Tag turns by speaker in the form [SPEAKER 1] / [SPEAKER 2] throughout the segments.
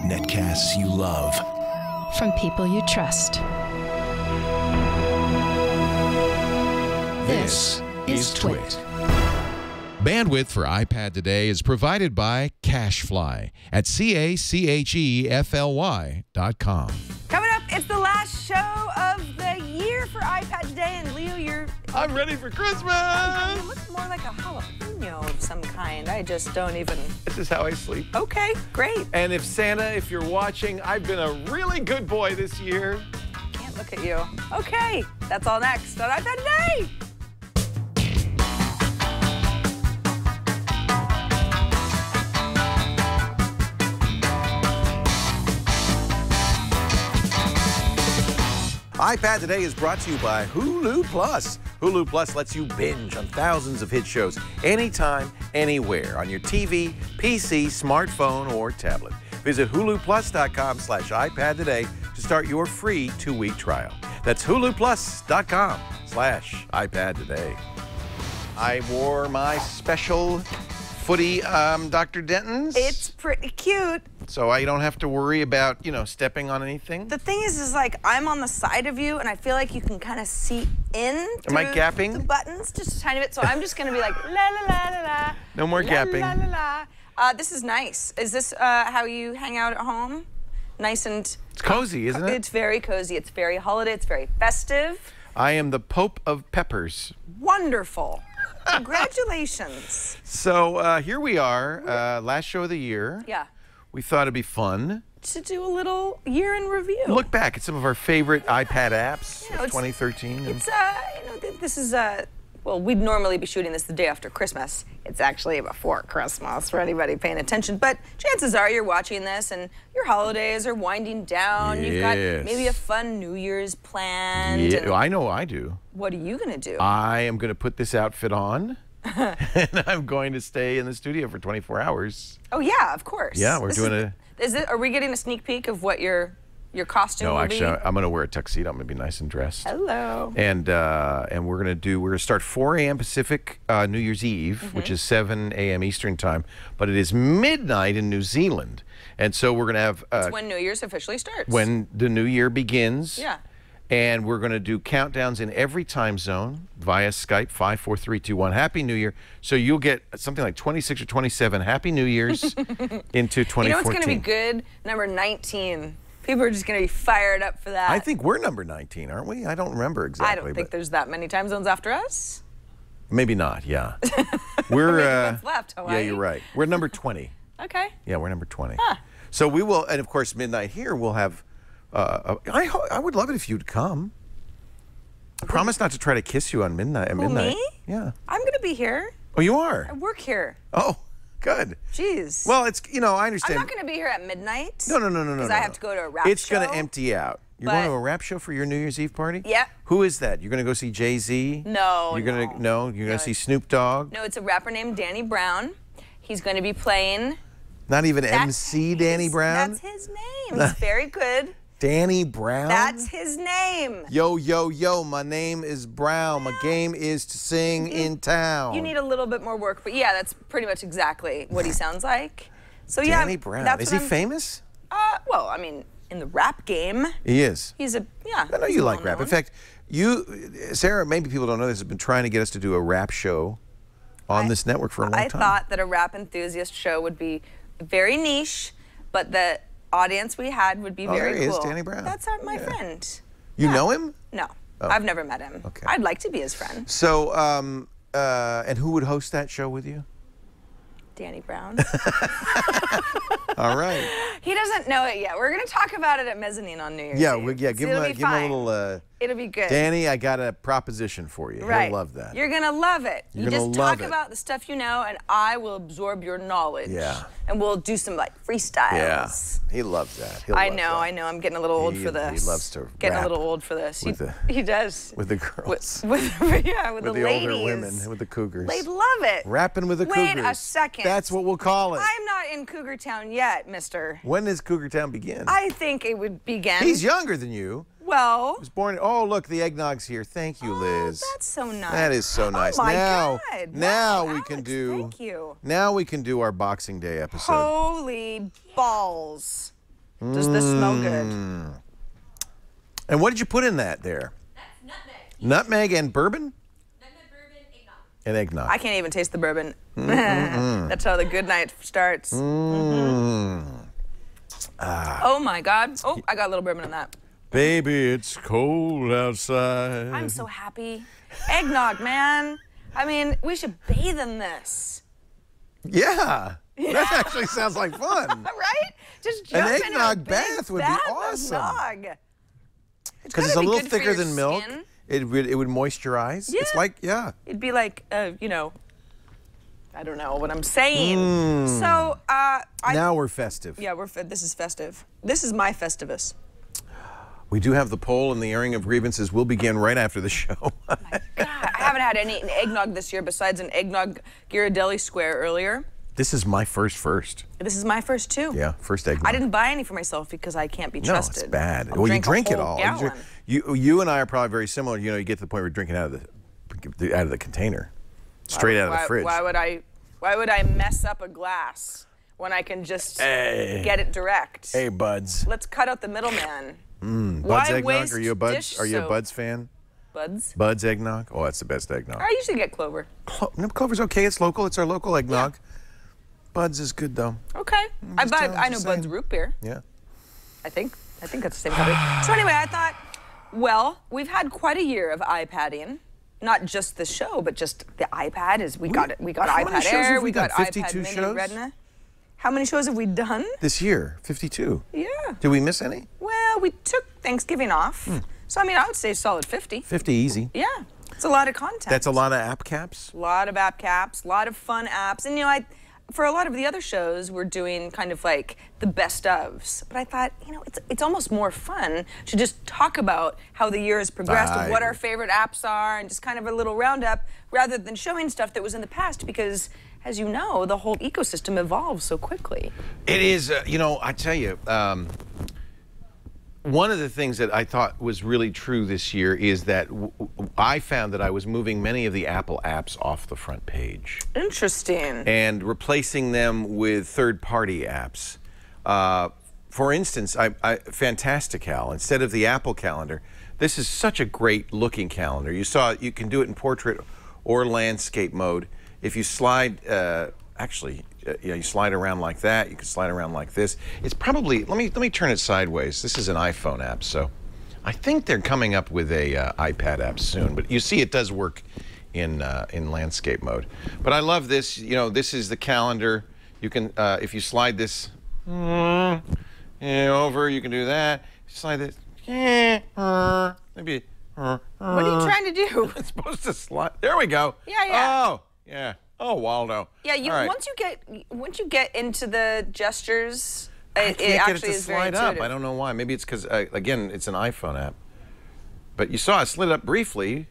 [SPEAKER 1] Netcasts you love.
[SPEAKER 2] From people you trust.
[SPEAKER 1] This is Twit.
[SPEAKER 3] Bandwidth for iPad today is provided by CacheFly at CacheFly.com.
[SPEAKER 4] Coming up, it's the last show of the year for iPad today, and Leo,
[SPEAKER 3] I'm ready for Christmas!
[SPEAKER 4] You look more like a jalapeno of some kind. I just don't even...
[SPEAKER 5] This is how I sleep.
[SPEAKER 4] Okay, great.
[SPEAKER 5] And if Santa, if you're watching, I've been a really good boy this year.
[SPEAKER 4] Can't look at you. Okay, that's all next on iPad Today.
[SPEAKER 5] iPad Today is brought to you by Hulu Plus. Hulu Plus lets you binge on thousands of hit shows anytime, anywhere on your TV, PC, smartphone, or tablet. Visit huluplus.com/iPad today to start your free 2-week trial. That's huluplus.com/iPad today. I wore my special footy Dr. Denton's.
[SPEAKER 4] It's pretty cute.
[SPEAKER 5] So I don't have to worry about, stepping on anything.
[SPEAKER 4] The thing is like, I'm on the side of you, and I feel like you can kind of see in
[SPEAKER 5] Am I gapping?
[SPEAKER 4] The buttons just a tiny bit, so I'm just going to be like, la, la, la, la, la.
[SPEAKER 5] No more
[SPEAKER 4] la,
[SPEAKER 5] gapping.
[SPEAKER 4] La, la, la. This is nice. Is this how you hang out at home? Nice and...
[SPEAKER 5] It's cozy, isn't it?
[SPEAKER 4] It's very cozy. It's very holiday. It's very festive.
[SPEAKER 5] I am the Pope of Peppers.
[SPEAKER 4] Wonderful. Congratulations.
[SPEAKER 5] So here we are, last show of the year.
[SPEAKER 4] Yeah.
[SPEAKER 5] We thought it'd be fun
[SPEAKER 4] to do a little year in review.
[SPEAKER 5] Look back at some of our favorite iPad apps of 2013.
[SPEAKER 4] It's this is well, we'd normally be shooting this the day after Christmas. It's actually before Christmas for anybody paying attention. But chances are you're watching this and your holidays are winding down.
[SPEAKER 5] Yes.
[SPEAKER 4] You've got maybe a fun New Year's planned.
[SPEAKER 5] Yeah, I know I do.
[SPEAKER 4] What are you gonna do?
[SPEAKER 5] I am gonna put this outfit on. And I'm going to stay in the studio for 24 hours.
[SPEAKER 4] Oh yeah, of course.
[SPEAKER 5] Yeah, we're doing a...
[SPEAKER 4] Are we getting a sneak peek of what your costume will be?
[SPEAKER 5] No, actually, I'm going to wear a tuxedo. I'm going to be nice and dressed.
[SPEAKER 4] Hello.
[SPEAKER 5] And we're going to start 4 a.m. Pacific New Year's Eve, which is 7 a.m. Eastern time, but it is midnight in New Zealand. And so we're going to have...
[SPEAKER 4] It's when New Year's officially starts.
[SPEAKER 5] When the new year begins.
[SPEAKER 4] Yeah.
[SPEAKER 5] And we're going to do countdowns in every time zone via Skype, 5, 4, 3, 2, 1. Happy New Year. So you'll get something like 26 or 27 Happy New Years into 2014.
[SPEAKER 4] You know what's going to be good? Number 19. People are just going to be fired up for that.
[SPEAKER 5] I think we're number 19, aren't we? I don't remember exactly.
[SPEAKER 4] I don't think there's that many time zones after us.
[SPEAKER 5] Maybe not, yeah. We're
[SPEAKER 4] what's left, Hawaii?
[SPEAKER 5] Yeah, you're right. We're number 20.
[SPEAKER 4] Okay.
[SPEAKER 5] Yeah, we're number 20.
[SPEAKER 4] Huh.
[SPEAKER 5] So we will, and of course, midnight here, we'll have... I would love it if you'd come. I promise not to try to kiss you on midnight.
[SPEAKER 4] Who, me?
[SPEAKER 5] Yeah.
[SPEAKER 4] I'm going to be here.
[SPEAKER 5] Oh, you are?
[SPEAKER 4] I work here.
[SPEAKER 5] Oh, good.
[SPEAKER 4] Jeez.
[SPEAKER 5] Well, it's, I understand.
[SPEAKER 4] I'm not going to be here at midnight.
[SPEAKER 5] No.
[SPEAKER 4] Because I have to go to a rap show.
[SPEAKER 5] It's going to empty out. You're going to a rap show for your New Year's Eve party?
[SPEAKER 4] Yeah.
[SPEAKER 5] Who is that? You're going to go see Jay-Z?
[SPEAKER 4] No,
[SPEAKER 5] You're going to see Snoop Dogg?
[SPEAKER 4] No, it's a rapper named Danny Brown. He's going to be playing...
[SPEAKER 5] Not even MC Danny Brown?
[SPEAKER 4] That's his name. He's very good.
[SPEAKER 5] Danny Brown?
[SPEAKER 4] That's his name.
[SPEAKER 5] Yo, yo, yo, my name is Brown. My game is to sing in town.
[SPEAKER 4] You need a little bit more work, but yeah, that's pretty much exactly what he sounds like. So yeah,
[SPEAKER 5] Danny Brown. Is he famous?
[SPEAKER 4] Well, I mean, in the rap game.
[SPEAKER 5] He is.
[SPEAKER 4] He's I
[SPEAKER 5] know you like rap. In fact, Sarah, maybe people don't know this, has been trying to get us to do a rap show on this network for a long time.
[SPEAKER 4] I thought that a rap enthusiast show would be very niche, but the audience we had would be very cool.
[SPEAKER 5] There he is, Danny Brown.
[SPEAKER 4] That's my friend.
[SPEAKER 5] You know him?
[SPEAKER 4] No,
[SPEAKER 5] Oh.
[SPEAKER 4] I've never met him.
[SPEAKER 5] Okay.
[SPEAKER 4] I'd like to be his friend.
[SPEAKER 5] So, and who would host that show with you?
[SPEAKER 4] Danny Brown.
[SPEAKER 5] All right.
[SPEAKER 4] He doesn't know it yet. We're going to talk about it at Mezzanine on New Year's Eve.
[SPEAKER 5] Give him a little...
[SPEAKER 4] It'll be good.
[SPEAKER 5] Danny, I got a proposition for you.
[SPEAKER 4] Right.
[SPEAKER 5] He'll love that.
[SPEAKER 4] You're going to love it.
[SPEAKER 5] You're
[SPEAKER 4] you just
[SPEAKER 5] love
[SPEAKER 4] talk about the stuff you know, and I will absorb your knowledge.
[SPEAKER 5] Yeah.
[SPEAKER 4] And we'll do some, freestyles.
[SPEAKER 5] Yeah. He loves that.
[SPEAKER 4] I know. I'm getting a little old for this.
[SPEAKER 5] He loves to
[SPEAKER 4] Getting
[SPEAKER 5] rap
[SPEAKER 4] a little old for this. He does.
[SPEAKER 5] With the girls.
[SPEAKER 4] With the ladies.
[SPEAKER 5] Older women, with the cougars.
[SPEAKER 4] They love it.
[SPEAKER 5] Rapping with the cougars.
[SPEAKER 4] Wait a second.
[SPEAKER 5] That's what we'll call it.
[SPEAKER 4] I'm not in Cougar Town yet, mister.
[SPEAKER 5] When does Cougar Town begin?
[SPEAKER 4] I think it would begin.
[SPEAKER 5] He's younger than you.
[SPEAKER 4] Well.
[SPEAKER 5] He was born. Oh, look, the eggnog's here. Thank you, Liz.
[SPEAKER 4] That's so nice.
[SPEAKER 5] That is so nice.
[SPEAKER 4] Oh my
[SPEAKER 5] God. Now
[SPEAKER 4] wow,
[SPEAKER 5] we can
[SPEAKER 4] Alex,
[SPEAKER 5] do.
[SPEAKER 4] Thank you.
[SPEAKER 5] Now we can do our Boxing Day episode.
[SPEAKER 4] Holy balls! Does this smell good?
[SPEAKER 5] And what did you put in that there?
[SPEAKER 6] That's nutmeg.
[SPEAKER 5] Nutmeg and bourbon?
[SPEAKER 6] Nutmeg, bourbon, eggnog.
[SPEAKER 5] And eggnog.
[SPEAKER 4] I can't even taste the bourbon. That's how the good night starts. Oh my God! Oh, I got a little bourbon in that.
[SPEAKER 5] Baby, it's cold outside.
[SPEAKER 4] I'm so happy. Eggnog, man. I mean, we should bathe in this.
[SPEAKER 5] Yeah. That actually sounds like fun.
[SPEAKER 4] Right? Just jump
[SPEAKER 5] An
[SPEAKER 4] in
[SPEAKER 5] eggnog
[SPEAKER 4] a big
[SPEAKER 5] bath would be
[SPEAKER 4] bath of
[SPEAKER 5] awesome.
[SPEAKER 4] nog.
[SPEAKER 5] Because it's a
[SPEAKER 4] gotta be
[SPEAKER 5] little
[SPEAKER 4] good for
[SPEAKER 5] thicker
[SPEAKER 4] your
[SPEAKER 5] than milk.
[SPEAKER 4] skin.
[SPEAKER 5] It would moisturize.
[SPEAKER 4] Yeah.
[SPEAKER 5] It's like, yeah.
[SPEAKER 4] It'd be like, you know, I don't know what I'm saying. So,
[SPEAKER 5] Now we're festive.
[SPEAKER 4] yeah, this is festive. This is my Festivus.
[SPEAKER 5] We do have the poll, and the airing of grievances will begin right after the show.
[SPEAKER 4] God, I haven't had any eggnog this year besides an eggnog Ghirardelli Square earlier.
[SPEAKER 5] This is my first.
[SPEAKER 4] This is my first too.
[SPEAKER 5] Yeah, first eggnog.
[SPEAKER 4] I didn't buy any for myself because I can't be trusted.
[SPEAKER 5] No, it's bad.
[SPEAKER 4] I'll
[SPEAKER 5] Well, you
[SPEAKER 4] drink
[SPEAKER 5] drink
[SPEAKER 4] a
[SPEAKER 5] it
[SPEAKER 4] whole
[SPEAKER 5] all.
[SPEAKER 4] gallon.
[SPEAKER 5] You and I are probably very similar. You know, you get to the point where you're drinking out of the container, straight out of the fridge.
[SPEAKER 4] Why would I mess up a glass when I can just get it direct?
[SPEAKER 5] Hey, Buds.
[SPEAKER 4] Let's cut out the middleman.
[SPEAKER 5] Buds
[SPEAKER 4] Why
[SPEAKER 5] eggnog?
[SPEAKER 4] waste
[SPEAKER 5] Are you a Buds?
[SPEAKER 4] dish
[SPEAKER 5] Are you a
[SPEAKER 4] soap?
[SPEAKER 5] Buds fan?
[SPEAKER 4] Buds?
[SPEAKER 5] Buds eggnog? Oh, that's the best eggnog.
[SPEAKER 4] I usually get Clover.
[SPEAKER 5] No, Clover's okay. It's local. It's our local eggnog. Buds is good though.
[SPEAKER 4] Okay. I know
[SPEAKER 5] just
[SPEAKER 4] Bud's
[SPEAKER 5] saying.
[SPEAKER 4] root beer.
[SPEAKER 5] Yeah.
[SPEAKER 4] I think that's the same company. So anyway, I thought, well, we've had quite a year of iPadding. Not just the show, but just the iPad. We got
[SPEAKER 5] how many
[SPEAKER 4] iPad
[SPEAKER 5] shows
[SPEAKER 4] Air,
[SPEAKER 5] have we
[SPEAKER 4] we got
[SPEAKER 5] done?
[SPEAKER 4] iPad
[SPEAKER 5] 52
[SPEAKER 4] Mini
[SPEAKER 5] shows?
[SPEAKER 4] Retina. How many shows have we done?
[SPEAKER 5] This year, 52.
[SPEAKER 4] Yeah.
[SPEAKER 5] Did we miss any?
[SPEAKER 4] Well, we took Thanksgiving off. So I mean, I would say solid 50.
[SPEAKER 5] 50 easy.
[SPEAKER 4] Yeah. It's a lot of content.
[SPEAKER 5] That's a lot of app caps.
[SPEAKER 4] A lot of app caps, a lot of fun apps. And you know, for a lot of the other shows, we're doing kind of like the best ofs. But I thought, you know, it's almost more fun to just talk about how the year has progressed and what our favorite apps are and just kind of a little roundup rather than showing stuff that was in the past because, as you know, the whole ecosystem evolves so quickly.
[SPEAKER 5] It is, you know, I tell you, one of the things that I thought was really true this year is that I found that I was moving many of the Apple apps off the front page.
[SPEAKER 4] Interesting.
[SPEAKER 5] And replacing them with third-party apps. For instance, Fantastical, instead of the Apple calendar, this is such a great looking calendar. You can do it in portrait or landscape mode. If you slide, you slide around like that. You can slide around like this. It's probably, let me turn it sideways. This is an iPhone app, so I think they're coming up with a iPad app soon. But you see, it does work in landscape mode. But I love this. You know, this is the calendar. You can, if you slide this over, you can do that. Slide this. Maybe.
[SPEAKER 4] What are you trying to do?
[SPEAKER 5] It's supposed to slide. There we go.
[SPEAKER 4] Yeah.
[SPEAKER 5] Oh, yeah. Oh, Waldo.
[SPEAKER 4] Yeah,
[SPEAKER 5] All right.
[SPEAKER 4] once you get into the gestures,
[SPEAKER 5] I
[SPEAKER 4] it
[SPEAKER 5] can't get
[SPEAKER 4] actually
[SPEAKER 5] it to
[SPEAKER 4] is very
[SPEAKER 5] slide up.
[SPEAKER 4] intuitive.
[SPEAKER 5] I don't know why. Maybe it's because, again, it's an iPhone app. But you saw it slid up briefly.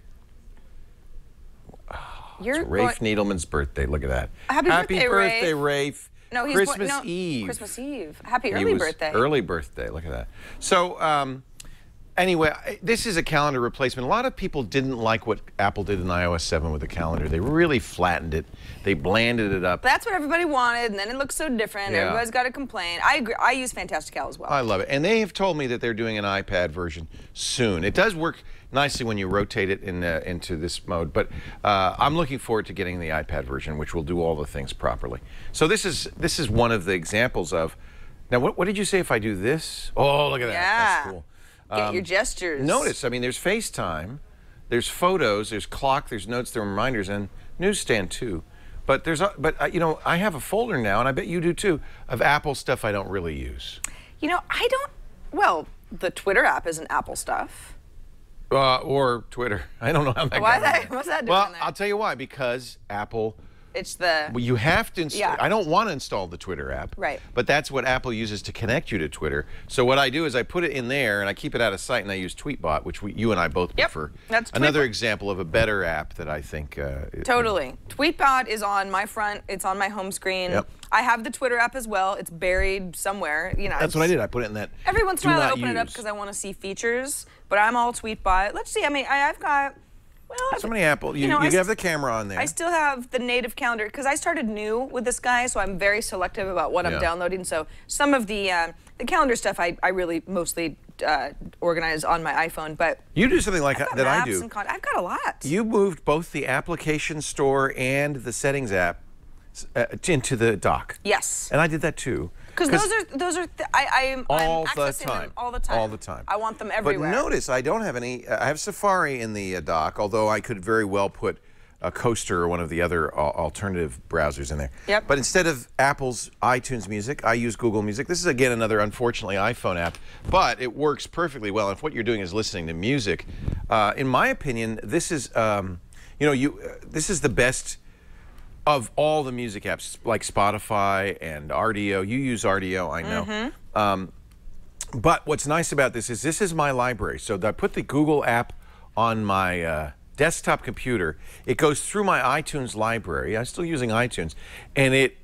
[SPEAKER 5] It's Rafe Needleman's birthday. Look at that.
[SPEAKER 4] Happy birthday,
[SPEAKER 5] Rafe.
[SPEAKER 4] No, he's
[SPEAKER 5] Christmas Eve.
[SPEAKER 4] Christmas Eve. Happy early birthday.
[SPEAKER 5] Early birthday. Look at that. So, anyway, this is a calendar replacement. A lot of people didn't like what Apple did in iOS 7 with the calendar. They really flattened it. They blanded it up.
[SPEAKER 4] That's what everybody wanted, and then it looks so different.
[SPEAKER 5] Yeah.
[SPEAKER 4] Everybody's got to complain. I agree. I use Fantastical as well.
[SPEAKER 5] I love it. And they have told me that they're doing an iPad version soon. It does work nicely when you rotate it into this mode, but I'm looking forward to getting the iPad version, which will do all the things properly. So this is one of the examples of, now what did you say if I do this? Oh, look at that.
[SPEAKER 4] Yeah.
[SPEAKER 5] That's cool.
[SPEAKER 4] Get your gestures.
[SPEAKER 5] Notice, I mean, there's FaceTime, there's photos, there's clock, there's notes, there are reminders, and newsstand too. But you know, I have a folder now, and I bet you do too, of Apple stuff I don't really use.
[SPEAKER 4] You know, I don't. Well, the Twitter app isn't Apple stuff.
[SPEAKER 5] Or Twitter. I don't know how that got in there.
[SPEAKER 4] What's that doing
[SPEAKER 5] Well,
[SPEAKER 4] there?
[SPEAKER 5] I'll tell you why. Because Apple
[SPEAKER 4] It's the...
[SPEAKER 5] Well, you have to install.
[SPEAKER 4] Yeah.
[SPEAKER 5] I don't want to install the Twitter app.
[SPEAKER 4] Right.
[SPEAKER 5] But that's what Apple uses to connect you to Twitter. So what I do is I put it in there and I keep it out of sight, and I use Tweetbot, which you and I both prefer.
[SPEAKER 4] That's
[SPEAKER 5] another
[SPEAKER 4] Tweetbot.
[SPEAKER 5] example of a better app that I think.
[SPEAKER 4] Totally. Tweetbot is on my front. It's on my home screen.
[SPEAKER 5] Yep.
[SPEAKER 4] I have the Twitter app as well. It's buried somewhere. You know.
[SPEAKER 5] That's what I did. I put it in that.
[SPEAKER 4] Every once in
[SPEAKER 5] do
[SPEAKER 4] a while I
[SPEAKER 5] not
[SPEAKER 4] open it up
[SPEAKER 5] use.
[SPEAKER 4] because I want to see features. But I'm all Tweetbot. Let's see. I mean, I've got. Well,
[SPEAKER 5] So many Apple. You
[SPEAKER 4] know, I
[SPEAKER 5] have the camera on there.
[SPEAKER 4] I still have the native calendar because I started new with this guy, so I'm very selective about what
[SPEAKER 5] Yeah.
[SPEAKER 4] I'm downloading. So some of the calendar stuff I really mostly organize on my iPhone. But
[SPEAKER 5] You do something like
[SPEAKER 4] I've got
[SPEAKER 5] that I
[SPEAKER 4] maps
[SPEAKER 5] do.
[SPEAKER 4] and I've got a lot.
[SPEAKER 5] You moved both the application store and the settings app into the dock.
[SPEAKER 4] Yes.
[SPEAKER 5] And I did that too.
[SPEAKER 4] Because those are I'm accessing them all the time.
[SPEAKER 5] All the time.
[SPEAKER 4] I want them everywhere.
[SPEAKER 5] But notice I don't have any. I have Safari in the dock, although I could very well put a Coaster or one of the other alternative browsers in there.
[SPEAKER 4] Yep.
[SPEAKER 5] But instead of Apple's iTunes Music, I use Google Music. This is again another unfortunately iPhone app, but it works perfectly well. If what you're doing is listening to music, in my opinion, this is this is the best of all the music apps, like Spotify and RDO. You use RDO, I know. But what's nice about this is my library. So I put the Google app on my desktop computer. It goes through my iTunes library. I'm still using iTunes. And it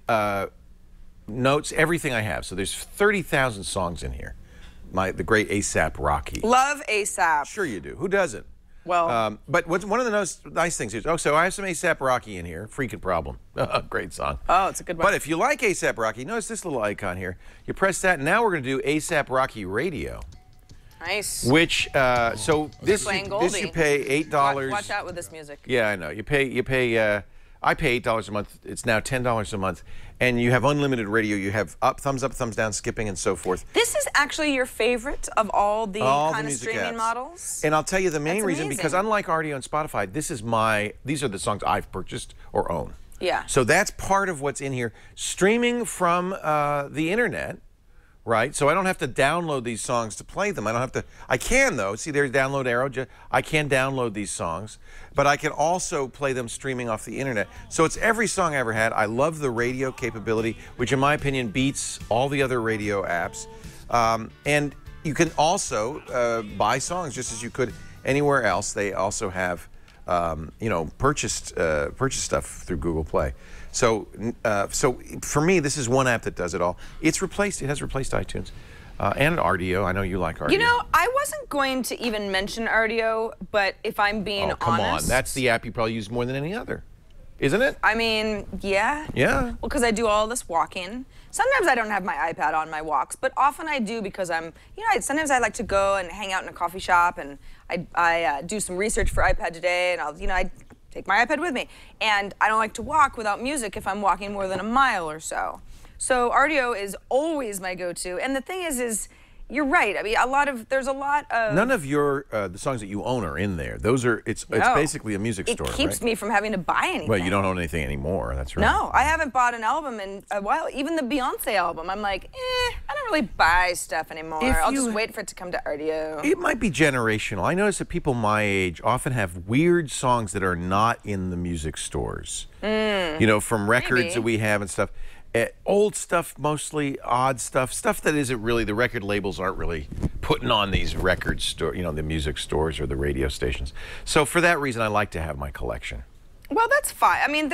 [SPEAKER 5] notes everything I have. So there's 30,000 songs in here. The great A$AP Rocky.
[SPEAKER 4] Love A$AP.
[SPEAKER 5] Sure you do. Who doesn't?
[SPEAKER 4] Well,
[SPEAKER 5] but one of the nice things is, so I have some A$AP Rocky in here. Freaking Problem. Great song.
[SPEAKER 4] Oh, it's a good one.
[SPEAKER 5] But if you like A$AP Rocky, notice this little icon here. You press that, and now we're going to do A$AP Rocky Radio.
[SPEAKER 4] Nice.
[SPEAKER 5] Which, so this
[SPEAKER 4] playing
[SPEAKER 5] you
[SPEAKER 4] Goldie.
[SPEAKER 5] pay $8.
[SPEAKER 4] Watch out with this music.
[SPEAKER 5] Yeah, I know. You pay. I pay $8 a month. It's now $10 a month, and you have unlimited radio. You have thumbs up, thumbs down, skipping, and so forth.
[SPEAKER 4] This is actually your favorite of all the kind of
[SPEAKER 5] music
[SPEAKER 4] streaming
[SPEAKER 5] apps.
[SPEAKER 4] models.
[SPEAKER 5] And I'll tell you the main
[SPEAKER 4] That's
[SPEAKER 5] reason, because
[SPEAKER 4] amazing.
[SPEAKER 5] unlike RDO and Spotify, these are the songs I've purchased or own.
[SPEAKER 4] Yeah.
[SPEAKER 5] So that's part of what's in here. Streaming from the internet, right? So I don't have to download these songs to play them. I can though. See, there's download arrow. I can download these songs, but I can also play them streaming off the internet. So it's every song I ever had. I love the radio capability, which in my opinion beats all the other radio apps. And you can also buy songs just as you could anywhere else. They also have, purchase stuff through Google Play. So for me, this is one app that does it all. It has replaced iTunes and RDO. I know you like RDO.
[SPEAKER 4] You know, I wasn't going to even mention RDO, but if I'm being honest.
[SPEAKER 5] Oh, come on. That's the app you probably use more than any other, isn't it?
[SPEAKER 4] I mean, yeah.
[SPEAKER 5] Yeah.
[SPEAKER 4] Well, because I do all this walking. Sometimes I don't have my iPad on my walks, but often I do because sometimes I like to go and hang out in a coffee shop, and I do some research for iPad Today, and I take my iPad with me. And I don't like to walk without music if I'm walking more than a mile or so. So RDO is always my go-to. And the thing is you're right. I mean, there's a lot of...
[SPEAKER 5] None of your, the songs that you own are in there. It's
[SPEAKER 4] No.
[SPEAKER 5] basically a music store,
[SPEAKER 4] It keeps
[SPEAKER 5] right?
[SPEAKER 4] me from having to buy anything.
[SPEAKER 5] Well, you don't own anything anymore, that's right.
[SPEAKER 4] No, I haven't bought an album in a while. Even the Beyonce album, I'm like, I don't really buy stuff anymore. I'll just wait for it to come to RDO.
[SPEAKER 5] It might be generational. I notice that people my age often have weird songs that are not in the music stores. From records
[SPEAKER 4] Maybe.
[SPEAKER 5] that we have and stuff. Old stuff, mostly odd stuff that isn't really, the record labels aren't really putting on these record store, the music stores or the radio stations. So for that reason, I like to have my collection.
[SPEAKER 4] Well, that's fine. I mean,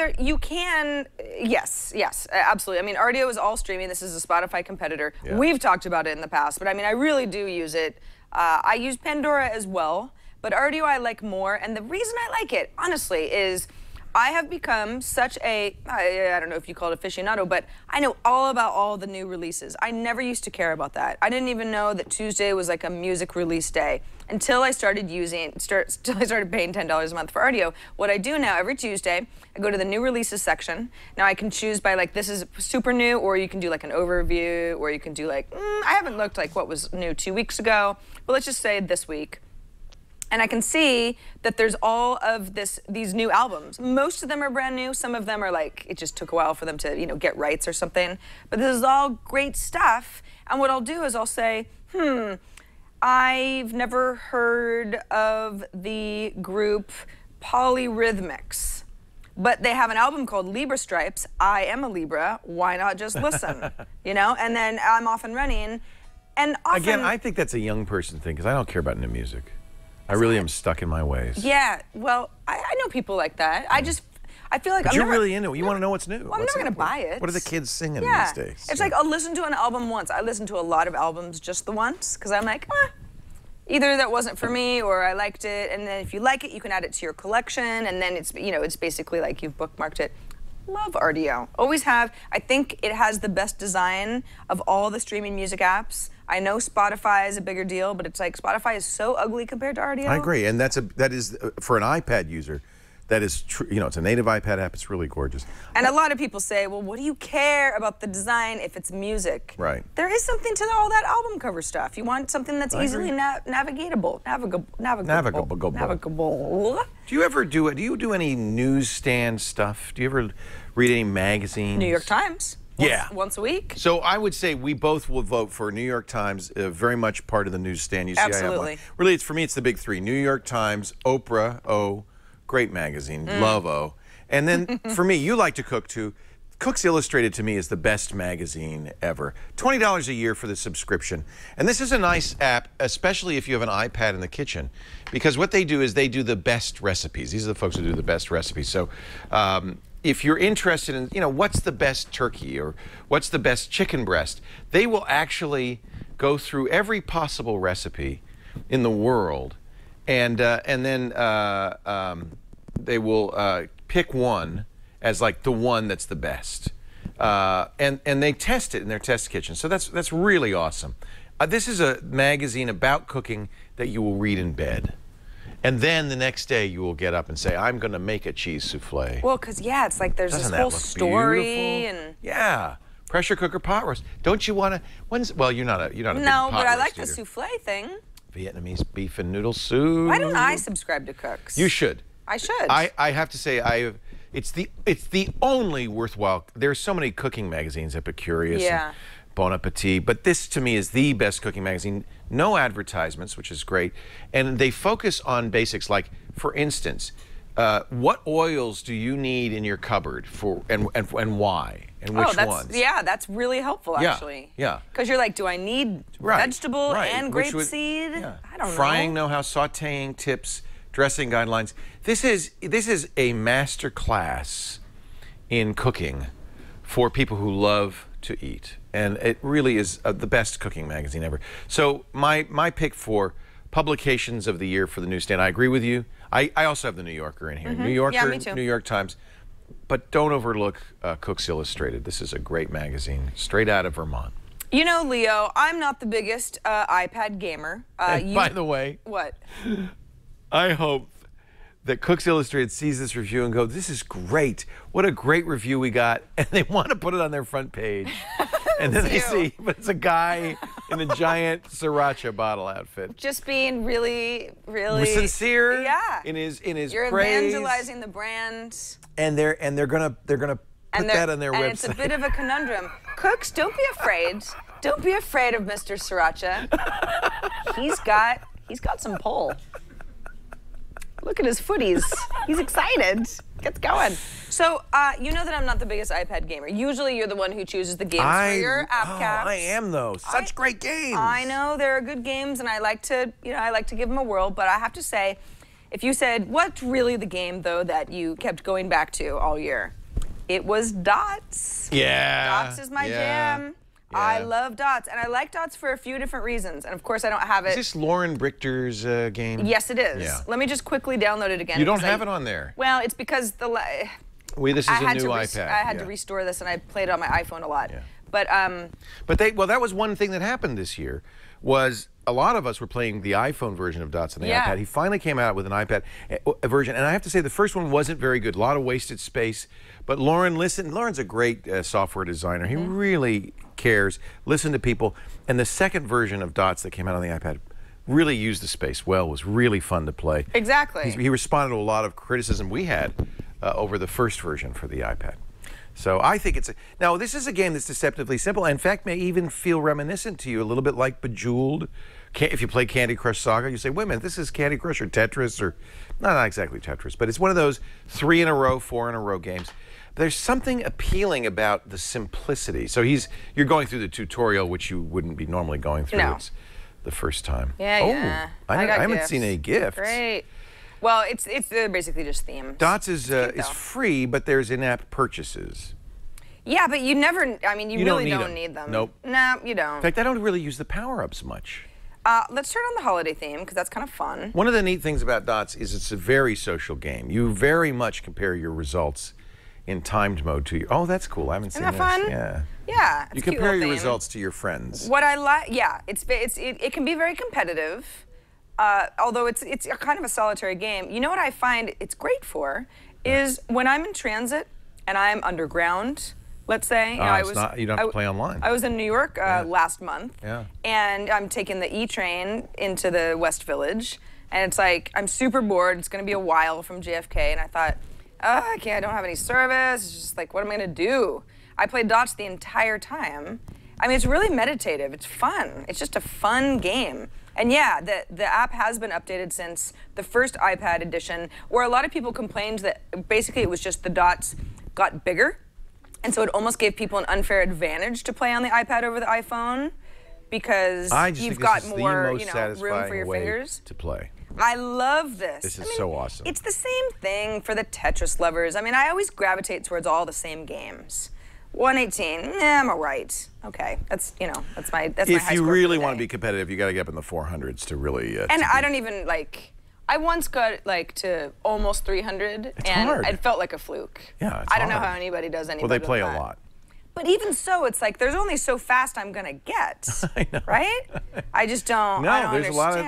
[SPEAKER 4] yes, absolutely. I mean, RDO is all streaming. This is a Spotify competitor.
[SPEAKER 5] Yeah.
[SPEAKER 4] We've talked about it in the past, but I mean, I really do use it. I use Pandora as well, but RDO I like more. And the reason I like it, honestly, is I have become such a, I don't know if you call it aficionado, but I know all about all the new releases. I never used to care about that. I didn't even know that Tuesday was like a music release day until I started paying $10 a month for RDO. What I do now, every Tuesday, I go to the new releases section. Now I can choose by like, this is super new, or you can do like an overview, or you can do like, I haven't looked like what was new 2 weeks ago, but let's just say this week. And I can see that there's all of these new albums. Most of them are brand new. Some of them are like, it just took a while for them to, get rights or something. But this is all great stuff. And what I'll do is I'll say, I've never heard of the group Polyrhythmics. But they have an album called Libra Stripes. I am a Libra. Why not just listen? You know? And then I'm off and running. And often,
[SPEAKER 5] Again, I think that's a young person thing because I don't care about new music. I really am stuck in my ways.
[SPEAKER 4] yeah, well, I know people like that. I feel like
[SPEAKER 5] But
[SPEAKER 4] I'm
[SPEAKER 5] you're
[SPEAKER 4] never,
[SPEAKER 5] really into it. You want to know what's new.
[SPEAKER 4] Well, I'm never going to buy it.
[SPEAKER 5] What are the kids singing
[SPEAKER 4] Yeah.
[SPEAKER 5] these days?
[SPEAKER 4] It's like I'll listen to an album once. I listen to a lot of albums just the once because I'm like, either that wasn't for me or I liked it. And then if you like it, you can add it to your collection. And then it's, you know, it's basically like you've bookmarked it. Love RDO. Always have. I think it has the best design of all the streaming music apps. I know Spotify is a bigger deal, but it's like Spotify is so ugly compared to RDO.
[SPEAKER 5] I agree, and that is for an iPad user. That is true. You know, it's a native iPad app. It's really gorgeous.
[SPEAKER 4] And a lot of people say, well, what do you care about the design if it's music?
[SPEAKER 5] Right.
[SPEAKER 4] There is something to all that album cover stuff. You want something that's easily navigatable. Navigable.
[SPEAKER 5] Do you do any newsstand stuff? Do you ever read any magazines?
[SPEAKER 4] New York Times. Once a week.
[SPEAKER 5] So I would say we both will vote for New York Times, very much part of the newsstand. You see,
[SPEAKER 4] Absolutely.
[SPEAKER 5] I have one. Really, for me, it's the big three: New York Times, Oprah, O, great magazine, love O, and then for me, you like to cook too. Cooks Illustrated to me is the best magazine ever. $20 a year for the subscription. And this is a nice app, especially if you have an iPad in the kitchen, because what they do is they do the best recipes. These are the folks who do the best recipes. So if you're interested in, you know, what's the best turkey or what's the best chicken breast, they will actually go through every possible recipe in the world, and then they will pick one as like the one that's the best, and they test it in their test kitchen. So that's really awesome. This is a magazine about cooking that you will read in bed. And then the next day you will get up and say, I'm going to make a cheese souffle.
[SPEAKER 4] Well, because, yeah, it's like there's
[SPEAKER 5] Doesn't
[SPEAKER 4] this
[SPEAKER 5] that
[SPEAKER 4] whole
[SPEAKER 5] look
[SPEAKER 4] story.
[SPEAKER 5] beautiful?
[SPEAKER 4] And
[SPEAKER 5] Yeah. Pressure cooker pot roast. Don't you want to, well, you're not a big
[SPEAKER 4] no,
[SPEAKER 5] pot
[SPEAKER 4] but I
[SPEAKER 5] roast
[SPEAKER 4] like the
[SPEAKER 5] eater.
[SPEAKER 4] souffle thing.
[SPEAKER 5] Vietnamese beef and noodle soup.
[SPEAKER 4] Why don't I subscribe to Cooks?
[SPEAKER 5] You should.
[SPEAKER 4] I should.
[SPEAKER 5] I have to say, it's the only worthwhile. There's so many cooking magazines, Epicurious and Bon Appetit, but this to me is the best cooking magazine. No advertisements, which is great, and they focus on basics like, for instance, what oils do you need in your cupboard for, and why, and which ones?
[SPEAKER 4] Yeah, that's really helpful actually.
[SPEAKER 5] Yeah.
[SPEAKER 4] Because you're like, do I need vegetable and grapeseed? I don't know.
[SPEAKER 5] Frying know-how, sautéing tips, dressing guidelines. This is a master class in cooking for people who love to eat, and it really is the best cooking magazine ever. So my pick for publications of the year for the newsstand, I agree with you. I also have the New Yorker in here. New Yorker,
[SPEAKER 4] Yeah, me too.
[SPEAKER 5] New York Times. But don't overlook Cooks Illustrated. This is a great magazine, straight out of Vermont.
[SPEAKER 4] You know, Leo, I'm not the biggest iPad gamer.
[SPEAKER 5] By the way,
[SPEAKER 4] What?
[SPEAKER 5] I hope that Cooks Illustrated sees this review and goes, this is great. What a great review we got. And they want to put it on their front page. And then they see, but it's a guy in a giant sriracha bottle outfit.
[SPEAKER 4] Just being really, really
[SPEAKER 5] sincere.
[SPEAKER 4] Yeah.
[SPEAKER 5] In his
[SPEAKER 4] You're
[SPEAKER 5] praise.
[SPEAKER 4] evangelizing the brand.
[SPEAKER 5] And they're gonna put that on their website.
[SPEAKER 4] And it's a bit of a conundrum. Cooks, don't be afraid. Don't be afraid of Mr. Sriracha. He's got some pull. Look at his footies. He's excited. Gets going. So, you know that I'm not the biggest iPad gamer. Usually you're the one who chooses the games for your app caps.
[SPEAKER 5] I am though. Such great games.
[SPEAKER 4] I know there are good games, and I like to give them a whirl, but I have to say, if you said, what's really the game, though, that you kept going back to all year? It was Dots.
[SPEAKER 5] Yeah.
[SPEAKER 4] Dots is my jam.
[SPEAKER 5] Yeah.
[SPEAKER 4] I love Dots, and I like Dots for a few different reasons. And of course, I don't have it.
[SPEAKER 5] Is this Lauren Brichter's game?
[SPEAKER 4] Yes, it is.
[SPEAKER 5] Yeah.
[SPEAKER 4] Let me just quickly download it again.
[SPEAKER 5] You don't have it on there.
[SPEAKER 4] Well, it's because
[SPEAKER 5] This is a new iPad.
[SPEAKER 4] I had to restore this, and I played it on my iPhone a lot.
[SPEAKER 5] Yeah.
[SPEAKER 4] But
[SPEAKER 5] that was one thing that happened this year, was a lot of us were playing the iPhone version of Dots on the iPad. He finally came out with an iPad version, and I have to say the first one wasn't very good. A lot of wasted space. But Lauren's a great software designer. He really cares, listen to people. And the second version of Dots that came out on the iPad really used the space well, was really fun to play.
[SPEAKER 4] Exactly.
[SPEAKER 5] He responded to a lot of criticism we had over the first version for the iPad. So I think now this is a game that's deceptively simple. In fact, may even feel reminiscent to you a little bit like Bejeweled, If you play Candy Crush Saga, you say, wait a minute, this is Candy Crush or Tetris, or not exactly Tetris, but it's one of those 3 in a row, 4 in a row games. There's something appealing about the simplicity. So you're going through the tutorial, which you wouldn't be normally going through.
[SPEAKER 4] No.
[SPEAKER 5] It's the first time.
[SPEAKER 4] Yeah.
[SPEAKER 5] I
[SPEAKER 4] got
[SPEAKER 5] haven't
[SPEAKER 4] gifts.
[SPEAKER 5] seen any gifts.
[SPEAKER 4] Great. Well, they're basically just themes.
[SPEAKER 5] Dots is
[SPEAKER 4] though.
[SPEAKER 5] free, but there's in-app purchases.
[SPEAKER 4] Yeah, but you never, I mean, you really don't need them.
[SPEAKER 5] Nope.
[SPEAKER 4] No, you don't.
[SPEAKER 5] In fact, I don't really use the power-ups much.
[SPEAKER 4] Let's turn on the holiday theme, because that's kind of fun.
[SPEAKER 5] One of the neat things about Dots is it's a very social game. You very much compare your results in timed mode to your... Oh, that's cool. I haven't seen
[SPEAKER 4] Isn't that
[SPEAKER 5] this.
[SPEAKER 4] fun?
[SPEAKER 5] Yeah.
[SPEAKER 4] Yeah. It's
[SPEAKER 5] You
[SPEAKER 4] a cute
[SPEAKER 5] compare
[SPEAKER 4] little
[SPEAKER 5] your
[SPEAKER 4] theme.
[SPEAKER 5] results to your friends.
[SPEAKER 4] What I like, yeah, it can be very competitive, although it's a kind of a solitary game. You know what I find it's great for is when I'm in transit and I'm underground, let's say. You
[SPEAKER 5] you don't have to play online.
[SPEAKER 4] I was in New York last month,
[SPEAKER 5] Yeah.
[SPEAKER 4] and I'm taking the E-train into the West Village, and it's like, I'm super bored. It's going to be a while from JFK, and I thought, I don't have any service. It's just like, what am I going to do? I played Dots the entire time. I mean, it's really meditative. It's fun. It's just a fun game. And yeah, the app has been updated since the first iPad edition, where a lot of people complained that basically it was just the dots got bigger. And so it almost gave people an unfair advantage to play on the iPad over the iPhone, because you've got more, room for your fingers
[SPEAKER 5] to play.
[SPEAKER 4] I love this.
[SPEAKER 5] This is so awesome.
[SPEAKER 4] It's the same thing for the Tetris lovers. I mean, I always gravitate towards all the same games. 118, I'm all right. Okay, that's my high
[SPEAKER 5] If
[SPEAKER 4] score
[SPEAKER 5] you
[SPEAKER 4] for the
[SPEAKER 5] really
[SPEAKER 4] day.
[SPEAKER 5] want to be competitive, you got to get up in the 400s to really.
[SPEAKER 4] And I don't even I once got to almost 300, and
[SPEAKER 5] hard.
[SPEAKER 4] it felt like a fluke.
[SPEAKER 5] Yeah, it's
[SPEAKER 4] I don't know
[SPEAKER 5] hard.
[SPEAKER 4] how anybody does anything.
[SPEAKER 5] Well, they play a lot.
[SPEAKER 4] But even so, it's like there's only so fast I'm gonna get, right? I just don't.
[SPEAKER 5] No,
[SPEAKER 4] I don't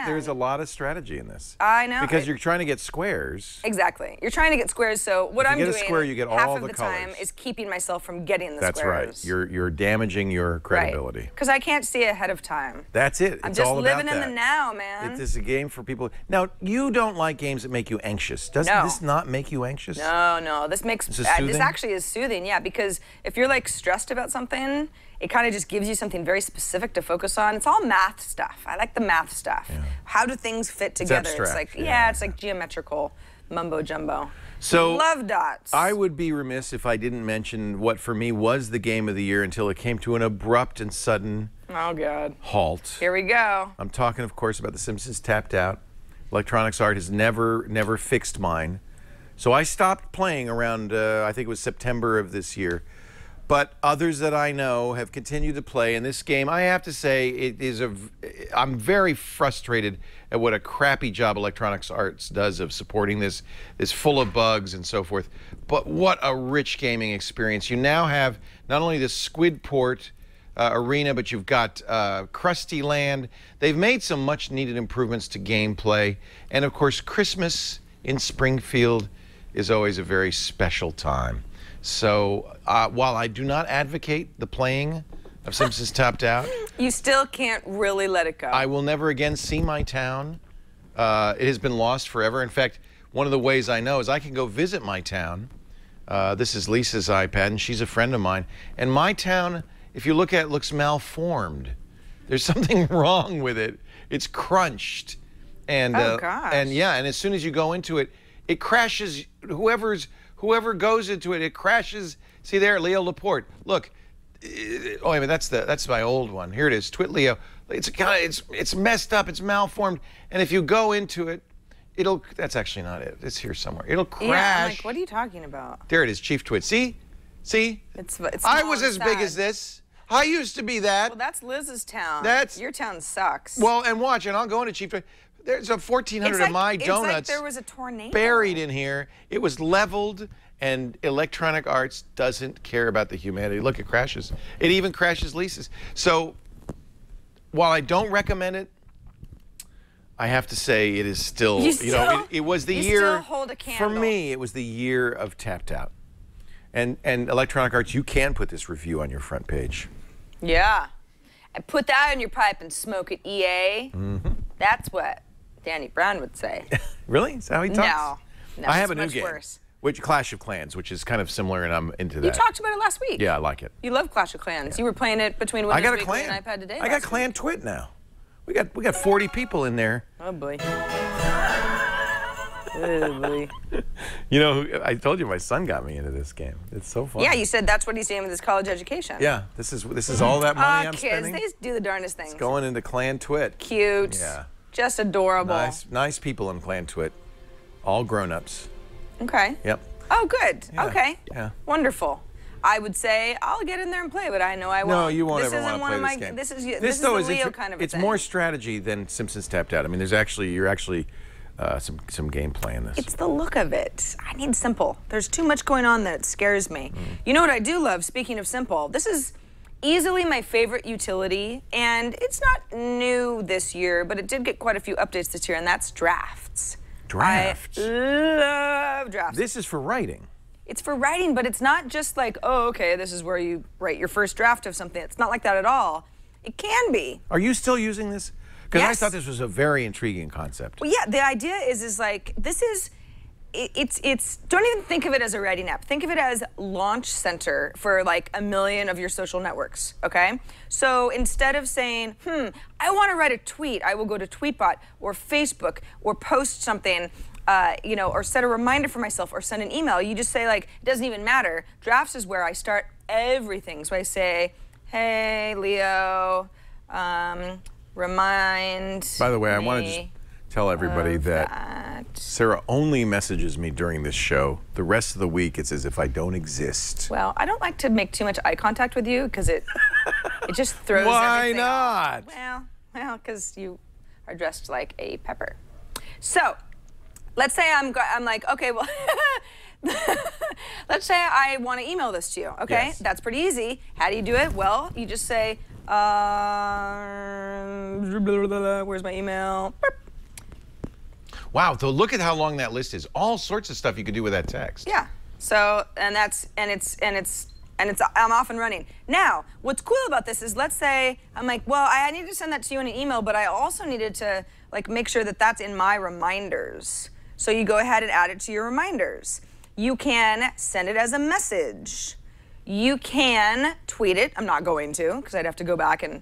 [SPEAKER 5] there's a lot of strategy in this.
[SPEAKER 4] I know.
[SPEAKER 5] Because you're trying to get squares.
[SPEAKER 4] Exactly. You're trying to get squares, so what I'm
[SPEAKER 5] you
[SPEAKER 4] doing
[SPEAKER 5] get a square, you get
[SPEAKER 4] half
[SPEAKER 5] all
[SPEAKER 4] of
[SPEAKER 5] the
[SPEAKER 4] the time
[SPEAKER 5] colors.
[SPEAKER 4] is keeping myself from getting the
[SPEAKER 5] That's
[SPEAKER 4] squares.
[SPEAKER 5] right. You're damaging your credibility.
[SPEAKER 4] Because I can't see ahead of time.
[SPEAKER 5] That's it.
[SPEAKER 4] I'm
[SPEAKER 5] It's
[SPEAKER 4] just
[SPEAKER 5] all about
[SPEAKER 4] living in
[SPEAKER 5] that.
[SPEAKER 4] the now, man.
[SPEAKER 5] It is a game for people. Now, you don't like games that make you anxious. Doesn't
[SPEAKER 4] No.
[SPEAKER 5] this not make you anxious?
[SPEAKER 4] No. This makes
[SPEAKER 5] This is
[SPEAKER 4] this
[SPEAKER 5] soothing?
[SPEAKER 4] actually is soothing, yeah. Because if you're stressed about something, it kind of just gives you something very specific to focus on. It's all math stuff. I like the math stuff.
[SPEAKER 5] Yeah.
[SPEAKER 4] How do things fit together?
[SPEAKER 5] abstract,
[SPEAKER 4] It's like geometrical mumbo jumbo.
[SPEAKER 5] So
[SPEAKER 4] love Dots.
[SPEAKER 5] I would be remiss if I didn't mention what for me was the game of the year until it came to an abrupt and sudden
[SPEAKER 4] Oh God.
[SPEAKER 5] halt.
[SPEAKER 4] Here we go.
[SPEAKER 5] I'm talking, of course, about The Simpsons Tapped Out. Electronics Art has never fixed mine. So I stopped playing around, I think it was September of this year. But others that I know have continued to play. And this game, I have to say, I'm very frustrated at what a crappy job Electronics Arts does of supporting this. It's full of bugs and so forth. But what a rich gaming experience. You now have not only the Squidport arena, but you've got Krusty Land. They've made some much needed improvements to gameplay. And of course, Christmas in Springfield is always a very special time. So while I do not advocate the playing of Simpsons Tapped Out,
[SPEAKER 4] You still can't really let it go.
[SPEAKER 5] I will never again see my town. It has been lost forever. In fact, one of the ways I know is I can go visit my town. This is Lisa's iPad, and she's a friend of mine. And my town, if you look at it, looks malformed. There's something wrong with it. It's crunched. And,
[SPEAKER 4] Oh, gosh.
[SPEAKER 5] And yeah, and as soon as you go into it, it crashes. Whoever goes into it, it crashes. See there, Leo Laporte. Look. Oh, I mean, that's my old one. Here it is, Twit Leo. It's messed up. It's malformed. And if you go into it, that's actually not it. It's here somewhere. It'll crash.
[SPEAKER 4] Yeah, I'm like, what are you talking about?
[SPEAKER 5] There it is, Chief Twit. See?
[SPEAKER 4] It's
[SPEAKER 5] I
[SPEAKER 4] small
[SPEAKER 5] was
[SPEAKER 4] and
[SPEAKER 5] as big
[SPEAKER 4] sad.
[SPEAKER 5] as this. I used to be that.
[SPEAKER 4] Well, that's Liz's town.
[SPEAKER 5] That's-
[SPEAKER 4] Your town sucks.
[SPEAKER 5] Well, and watch, and I'll go into Chief Twit. There's a 1,400 of my
[SPEAKER 4] It's
[SPEAKER 5] donuts
[SPEAKER 4] like there was a tornado.
[SPEAKER 5] buried in here. It was leveled, and Electronic Arts doesn't care about the humanity. Look, it crashes. It even crashes Lisa's. So while I don't recommend it, I have to say it is still, it was the
[SPEAKER 4] you
[SPEAKER 5] year.
[SPEAKER 4] still hold a
[SPEAKER 5] For
[SPEAKER 4] candle.
[SPEAKER 5] me, it was the year of Tapped Out. And Electronic Arts, you can put this review on your front page.
[SPEAKER 4] Yeah. And put that in your pipe and smoke it, EA.
[SPEAKER 5] Mm-hmm.
[SPEAKER 4] That's what Danny Brown would say.
[SPEAKER 5] Really? Is that how he talks?
[SPEAKER 4] No,
[SPEAKER 5] I have a
[SPEAKER 4] it's
[SPEAKER 5] new
[SPEAKER 4] much
[SPEAKER 5] game,
[SPEAKER 4] worse.
[SPEAKER 5] which Clash of Clans, which is kind of similar, and I'm into that.
[SPEAKER 4] You talked about it last week.
[SPEAKER 5] Yeah, I like it.
[SPEAKER 4] You love Clash of Clans. You were playing it between
[SPEAKER 5] I
[SPEAKER 4] Windows
[SPEAKER 5] got a
[SPEAKER 4] Weekly
[SPEAKER 5] clan.
[SPEAKER 4] and iPad today.
[SPEAKER 5] I got Clan Twit now. We got 40 people in there.
[SPEAKER 4] Oh boy. Oh boy.
[SPEAKER 5] You know, I told you my son got me into this game. It's so fun.
[SPEAKER 4] Yeah, you said that's what he's doing with his college education.
[SPEAKER 5] Yeah, this is all that money I'm
[SPEAKER 4] kids,
[SPEAKER 5] spending.
[SPEAKER 4] they do the darndest things.
[SPEAKER 5] It's going into Clan Twit.
[SPEAKER 4] Cute.
[SPEAKER 5] Yeah.
[SPEAKER 4] Just adorable.
[SPEAKER 5] Nice people in Clan Twit. All grown-ups.
[SPEAKER 4] Okay.
[SPEAKER 5] Yep.
[SPEAKER 4] Oh, good.
[SPEAKER 5] Yeah,
[SPEAKER 4] Okay.
[SPEAKER 5] yeah.
[SPEAKER 4] Wonderful. I would say I'll get in there and play, but I know I won't.
[SPEAKER 5] No, you won't
[SPEAKER 4] this
[SPEAKER 5] ever
[SPEAKER 4] isn't
[SPEAKER 5] want to
[SPEAKER 4] one
[SPEAKER 5] play
[SPEAKER 4] of
[SPEAKER 5] this
[SPEAKER 4] my,
[SPEAKER 5] game.
[SPEAKER 4] This is
[SPEAKER 5] though,
[SPEAKER 4] the Leo kind of a
[SPEAKER 5] it's
[SPEAKER 4] thing.
[SPEAKER 5] more strategy than Simpsons Tapped Out. I mean, you're actually some gameplay in this.
[SPEAKER 4] It's the look of it. I need simple. There's too much going on that scares me. You know what I do love, speaking of simple? This is easily my favorite utility, and it's not new this year, but it did get quite a few updates this year, and that's drafts.
[SPEAKER 5] Drafts?
[SPEAKER 4] I love drafts.
[SPEAKER 5] This is for writing.
[SPEAKER 4] It's for writing, but it's not just like, oh, okay, this is where you write your first draft of something. It's not like that at all. It can be.
[SPEAKER 5] Are you still using this? Because I
[SPEAKER 4] Yes.
[SPEAKER 5] thought this was a very intriguing concept.
[SPEAKER 4] Well, yeah, the idea is like, this is, it's, don't even think of it as a writing app. Think of it as launch center for like 1 million of your social networks, okay? So instead of saying, I want to write a tweet, I will go to Tweetbot or Facebook or post something, you know, or set a reminder for myself or send an email. You just say like, it doesn't even matter. Drafts is where I start everything. So I say, hey, Leo, remind
[SPEAKER 5] By the way, I want to
[SPEAKER 4] me
[SPEAKER 5] just tell everybody that Sarah only messages me during this show. The rest of the week, it's as if I don't exist.
[SPEAKER 4] Well, I don't like to make too much eye contact with you because it just throws
[SPEAKER 5] Why
[SPEAKER 4] everything
[SPEAKER 5] not?
[SPEAKER 4] off. Well, because you are dressed like a pepper. So, let's say I'm like, okay, well, let's say I want to email this to you, okay?
[SPEAKER 5] Yes.
[SPEAKER 4] That's pretty easy. How do you do it? Well, you just say, where's my email? Burp.
[SPEAKER 5] Wow, so look at how long that list is. All sorts of stuff you could do with that text.
[SPEAKER 4] Yeah. So, I'm off and running. Now, what's cool about this is, let's say I'm like, well, I need to send that to you in an email, but I also needed to like make sure that that's in my reminders. So you go ahead and add it to your reminders. You can send it as a message. You can tweet it. I'm not going to, because I'd have to go back and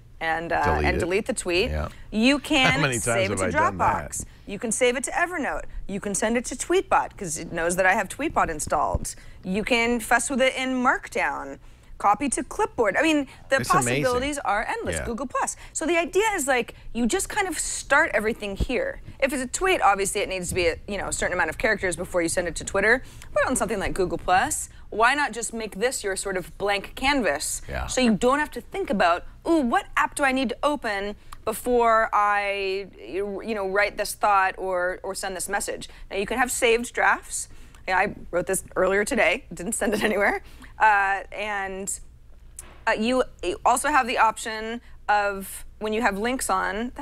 [SPEAKER 4] delete the tweet.
[SPEAKER 5] Yeah.
[SPEAKER 4] You can
[SPEAKER 5] How many times
[SPEAKER 4] save it to
[SPEAKER 5] have I done that?
[SPEAKER 4] Dropbox. You can save it to Evernote. You can send it to Tweetbot, because it knows that I have Tweetbot installed. You can fuss with it in Markdown. Copy to clipboard. I mean, the
[SPEAKER 5] It's
[SPEAKER 4] possibilities
[SPEAKER 5] amazing.
[SPEAKER 4] are endless.
[SPEAKER 5] Yeah.
[SPEAKER 4] Google Plus. So the idea is like, you just kind of start everything here. If it's a tweet, obviously it needs to be a certain amount of characters before you send it to Twitter. But on something like Google Plus, why not just make this your sort of blank canvas?
[SPEAKER 5] Yeah.
[SPEAKER 4] So you don't have to think about, ooh, what app do I need to open before I write this thought or send this message. Now you can have saved drafts. Yeah, I wrote this earlier today, didn't send it anywhere. You also have the option of, when you have links on,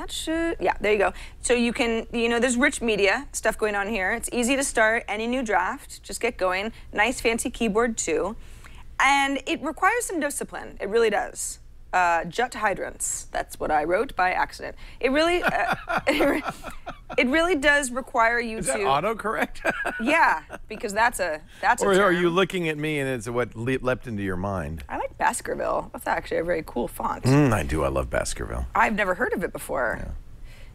[SPEAKER 4] yeah, there you go. So you can, there's rich media stuff going on here. It's easy to start any new draft, just get going. Nice fancy keyboard too. And it requires some discipline, it really does. Jut hydrants, that's what I wrote by accident. It really, it really does require you
[SPEAKER 5] Is
[SPEAKER 4] to.
[SPEAKER 5] that autocorrect?
[SPEAKER 4] Yeah, because that's a
[SPEAKER 5] Or
[SPEAKER 4] term.
[SPEAKER 5] are you looking at me and it's what leapt into your mind?
[SPEAKER 4] I like Baskerville. That's actually a very cool font.
[SPEAKER 5] I do. I love Baskerville.
[SPEAKER 4] I've never heard of it before.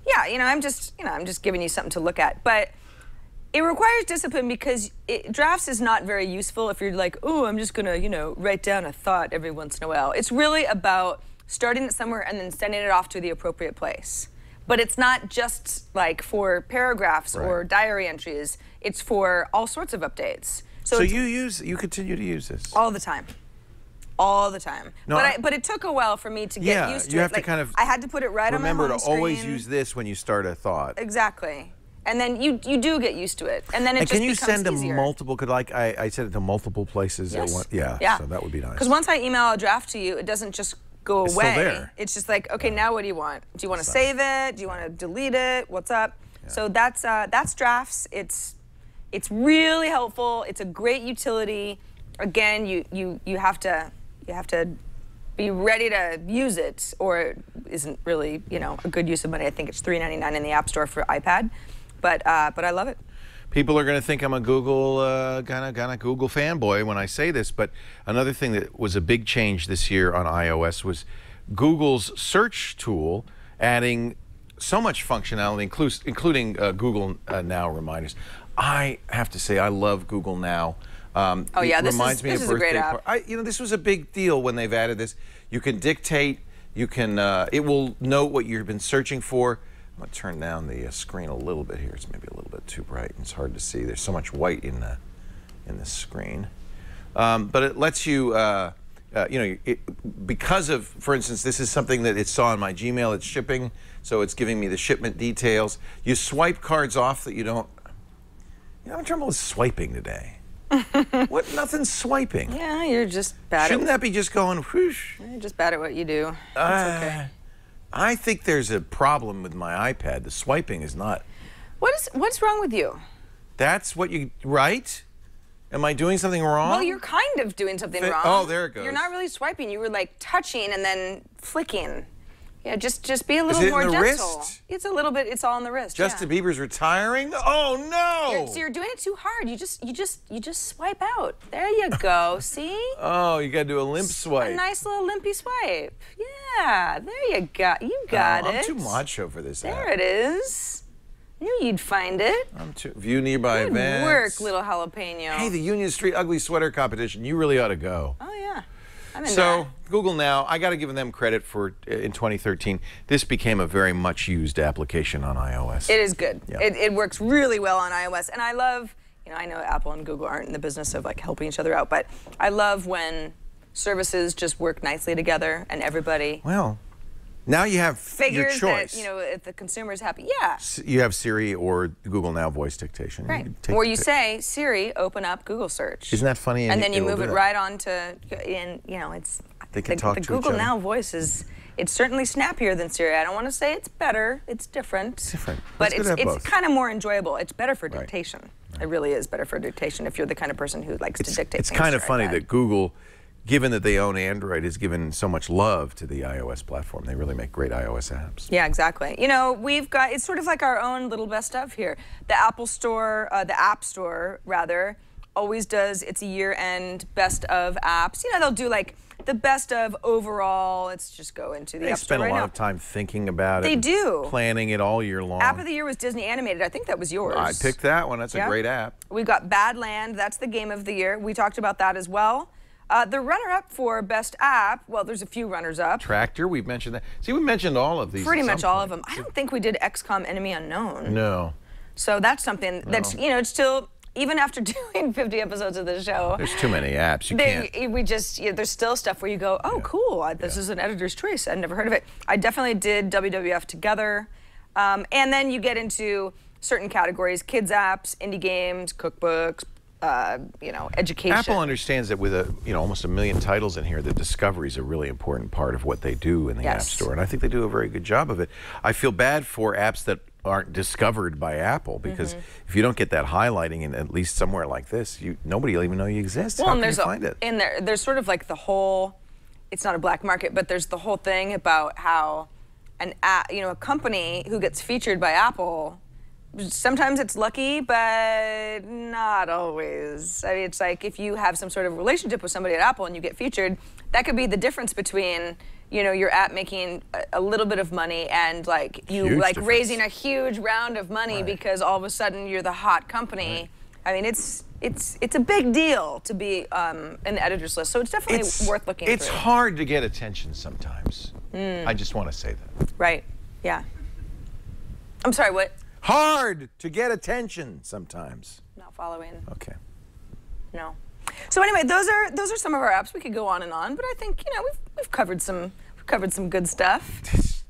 [SPEAKER 4] Yeah, I'm just giving you something to look at. But it requires discipline because drafts is not very useful if you're like, oh, I'm just gonna, write down a thought every once in a while. It's really about starting it somewhere and then sending it off to the appropriate place. But it's not just like for paragraphs or diary entries. It's for all sorts of updates.
[SPEAKER 5] So you continue to use this?
[SPEAKER 4] All the time. All the time.
[SPEAKER 5] No,
[SPEAKER 4] but it took a while for me to get used to it.
[SPEAKER 5] You have to kind of
[SPEAKER 4] I had to put it right on my home
[SPEAKER 5] remember to always
[SPEAKER 4] screen.
[SPEAKER 5] use this when you start a thought.
[SPEAKER 4] Exactly. And then you do get used to it. And then it
[SPEAKER 5] And
[SPEAKER 4] just
[SPEAKER 5] can you
[SPEAKER 4] becomes
[SPEAKER 5] send to
[SPEAKER 4] easier.
[SPEAKER 5] multiple, could like I send it to multiple places
[SPEAKER 4] Yes.
[SPEAKER 5] at once? Yeah,
[SPEAKER 4] Yeah.
[SPEAKER 5] so that would be nice.
[SPEAKER 4] Because once I email a draft to you, it doesn't just go
[SPEAKER 5] It's still
[SPEAKER 4] away.
[SPEAKER 5] there.
[SPEAKER 4] It's just like, okay, now what do you want? Do you want to save it? Do you want to delete it? What's up?
[SPEAKER 5] Yeah.
[SPEAKER 4] So that's drafts. It's really helpful. It's a great utility. Again, you have to be ready to use it, or it isn't really a good use of money. I think it's $3.99 in the App Store for iPad, but I love it.
[SPEAKER 5] People are going to think I'm a Google kind of Google fanboy when I say this, but another thing that was a big change this year on iOS was Google's search tool adding so much functionality, including Google Now reminders. I have to say, I love Google Now.
[SPEAKER 4] Oh yeah,
[SPEAKER 5] this is
[SPEAKER 4] a great app.
[SPEAKER 5] This was a big deal when they've added this. You can dictate. You can. It will know what you've been searching for. I'm going to turn down the screen a little bit here. It's maybe a little bit too bright. It's hard to see. There's so much white in the screen. But it lets you, because of, for instance, this is something that it saw in my Gmail. It's shipping, so it's giving me the shipment details. You swipe cards off that you don't. I'm having trouble with swiping today. What? Nothing's swiping.
[SPEAKER 4] Yeah, you're just bad.
[SPEAKER 5] Shouldn't that be just going whoosh?
[SPEAKER 4] You're just bad at what you do. That's okay.
[SPEAKER 5] I think there's a problem with my iPad. The swiping is not.
[SPEAKER 4] What's wrong with you?
[SPEAKER 5] That's what you right? Am I doing something wrong?
[SPEAKER 4] Well, you're kind of doing something wrong.
[SPEAKER 5] Oh, there it goes.
[SPEAKER 4] You're not really swiping. You were like touching and then flicking. Yeah, just be a little more gentle.
[SPEAKER 5] Wrist?
[SPEAKER 4] It's a little bit. It's all in the wrist.
[SPEAKER 5] Justin Bieber's retiring? Oh no!
[SPEAKER 4] So you're doing it too hard. You just swipe out. There you go. See?
[SPEAKER 5] Oh, you gotta do a limp swipe.
[SPEAKER 4] A nice little limpy swipe. Yeah, there you go. You got it.
[SPEAKER 5] I'm too macho for this app.
[SPEAKER 4] There it is. Knew you'd find it.
[SPEAKER 5] I'm too. View nearby
[SPEAKER 4] Good
[SPEAKER 5] events.
[SPEAKER 4] work, little jalapeno.
[SPEAKER 5] Hey, the Union Street Ugly Sweater Competition. You really ought to go.
[SPEAKER 4] Oh yeah. I'm into
[SPEAKER 5] So
[SPEAKER 4] that.
[SPEAKER 5] Google Now, I got to give them credit for in 2013. This became a very much used application on iOS.
[SPEAKER 4] It is good.
[SPEAKER 5] Yeah.
[SPEAKER 4] It works really well on iOS, and I love. I know Apple and Google aren't in the business of like helping each other out, but I love when services just work nicely together and everybody.
[SPEAKER 5] Well, now you have your
[SPEAKER 4] Figures
[SPEAKER 5] choice.
[SPEAKER 4] that if the consumer is happy, yeah.
[SPEAKER 5] You have Siri or Google Now voice dictation.
[SPEAKER 4] Right.
[SPEAKER 5] You
[SPEAKER 4] Or you say, Siri, open up Google search.
[SPEAKER 5] Isn't that funny?
[SPEAKER 4] And then you move it
[SPEAKER 5] that.
[SPEAKER 4] right on to, and it's.
[SPEAKER 5] They can talk to each
[SPEAKER 4] Google
[SPEAKER 5] other.
[SPEAKER 4] Now voice is. It's certainly snappier than Siri. I don't want to say it's better. It's different.
[SPEAKER 5] It's different.
[SPEAKER 4] But
[SPEAKER 5] It's good to have
[SPEAKER 4] it's
[SPEAKER 5] both.
[SPEAKER 4] kind of more enjoyable. It's better for
[SPEAKER 5] Right.
[SPEAKER 4] dictation. It really is better for dictation if you're the kind of person who likes to dictate
[SPEAKER 5] It's
[SPEAKER 4] things
[SPEAKER 5] kind
[SPEAKER 4] to
[SPEAKER 5] of
[SPEAKER 4] your
[SPEAKER 5] funny
[SPEAKER 4] iPad.
[SPEAKER 5] that Google, given that they own Android, has given so much love to the iOS platform. They really make great iOS apps.
[SPEAKER 4] Yeah, exactly. We've got, it's sort of like our own little best of here. The Apple Store, the App Store, rather, always does its year-end best of apps. They'll do like the best of overall. Let's just go into the
[SPEAKER 5] They
[SPEAKER 4] App Store
[SPEAKER 5] spend a
[SPEAKER 4] right
[SPEAKER 5] lot
[SPEAKER 4] now.
[SPEAKER 5] of time thinking about it.
[SPEAKER 4] They
[SPEAKER 5] and
[SPEAKER 4] do.
[SPEAKER 5] Planning it all year long.
[SPEAKER 4] App of the Year was Disney Animated. I think that was yours.
[SPEAKER 5] I picked that one. That's a
[SPEAKER 4] Yeah.
[SPEAKER 5] great app.
[SPEAKER 4] We've got Badland. That's the Game of the Year. We talked about that as well. The runner-up for Best App, well, there's a few runners-up.
[SPEAKER 5] Tractor, we've mentioned that. See, we mentioned all of these.
[SPEAKER 4] Pretty
[SPEAKER 5] at
[SPEAKER 4] much
[SPEAKER 5] some
[SPEAKER 4] all
[SPEAKER 5] point.
[SPEAKER 4] of them. I don't think we did XCOM Enemy Unknown.
[SPEAKER 5] No.
[SPEAKER 4] So that's something that's, it's still, even after doing 50 episodes of the show,
[SPEAKER 5] There's too many apps. You can't.
[SPEAKER 4] there's still stuff where you go, oh, cool, this is an editor's choice. I'd never heard of it. I definitely did WWF Together. And then you get into certain categories, kids apps, indie games, cookbooks, education.
[SPEAKER 5] Apple understands that with almost 1 million titles in here, that discovery is a really important part of what they do in the App
[SPEAKER 4] Yes.
[SPEAKER 5] Store, and I think they do a very good job of it. I feel bad for apps that aren't discovered by Apple because if you don't get that highlighting in at least somewhere like this, nobody will even know you exist.
[SPEAKER 4] Well,
[SPEAKER 5] How
[SPEAKER 4] and
[SPEAKER 5] can you find it?
[SPEAKER 4] And there's sort of like the whole, it's not a black market, but there's the whole thing about how a company who gets featured by Apple, sometimes it's lucky, but not always. I mean, it's like if you have some sort of relationship with somebody at Apple and you get featured, that could be the difference between, your app making a little bit of money and like you
[SPEAKER 5] Huge
[SPEAKER 4] like
[SPEAKER 5] difference.
[SPEAKER 4] raising a huge round of money because all of a sudden you're the hot company. I mean, it's a big deal to be in the editor's list, so it's definitely worth looking
[SPEAKER 5] It's
[SPEAKER 4] through.
[SPEAKER 5] hard to get attention sometimes. I just want to say that.
[SPEAKER 4] Right, yeah. I'm sorry, what?
[SPEAKER 5] Hard to get attention sometimes.
[SPEAKER 4] Not following.
[SPEAKER 5] Okay.
[SPEAKER 4] No. So anyway, those are some of our apps. We could go on and on, but I think we've covered some good stuff.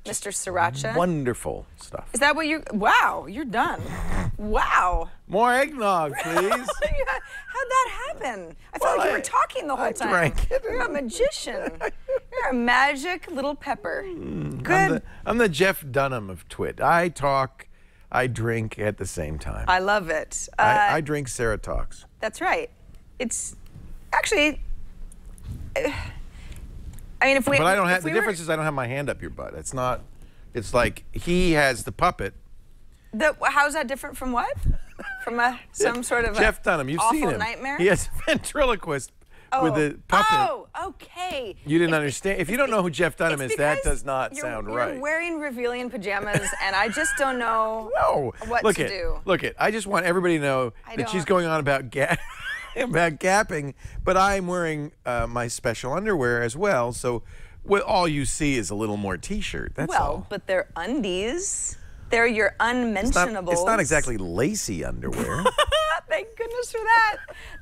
[SPEAKER 4] Mr. Sriracha.
[SPEAKER 5] Wonderful stuff.
[SPEAKER 4] Is that what you? Wow, you're done. Wow.
[SPEAKER 5] More eggnog, please.
[SPEAKER 4] How'd that happen? I felt like you were talking the whole time.
[SPEAKER 5] drank it.
[SPEAKER 4] You're a magician. You're a magic little pepper. Good.
[SPEAKER 5] I'm the Jeff Dunham of Twit. I talk, I drink at the same time.
[SPEAKER 4] I love it.
[SPEAKER 5] I drink, Sarah talks.
[SPEAKER 4] That's right. It's actually. I mean, if we.
[SPEAKER 5] But I don't have,
[SPEAKER 4] if
[SPEAKER 5] the
[SPEAKER 4] we were-
[SPEAKER 5] difference is I don't have my hand up your butt. It's not, it's like he has the puppet.
[SPEAKER 4] How's that different from what? From some sort of
[SPEAKER 5] Jeff Dunham, you've
[SPEAKER 4] awful
[SPEAKER 5] seen him.
[SPEAKER 4] nightmare?
[SPEAKER 5] He has a ventriloquist with the puppet.
[SPEAKER 4] Oh, okay.
[SPEAKER 5] You didn't understand. If you don't know who Jeff Dunham is, that
[SPEAKER 4] because
[SPEAKER 5] does not sound right.
[SPEAKER 4] You're wearing revealing pajamas, and I just don't know what to do.
[SPEAKER 5] Look it. I just want everybody to know that she's going on about about gapping, but I'm wearing my special underwear as well, so all you see is a little more T-shirt. That's all.
[SPEAKER 4] But they're undies. They're your unmentionables.
[SPEAKER 5] It's not exactly lacy underwear.
[SPEAKER 4] Thank goodness for that.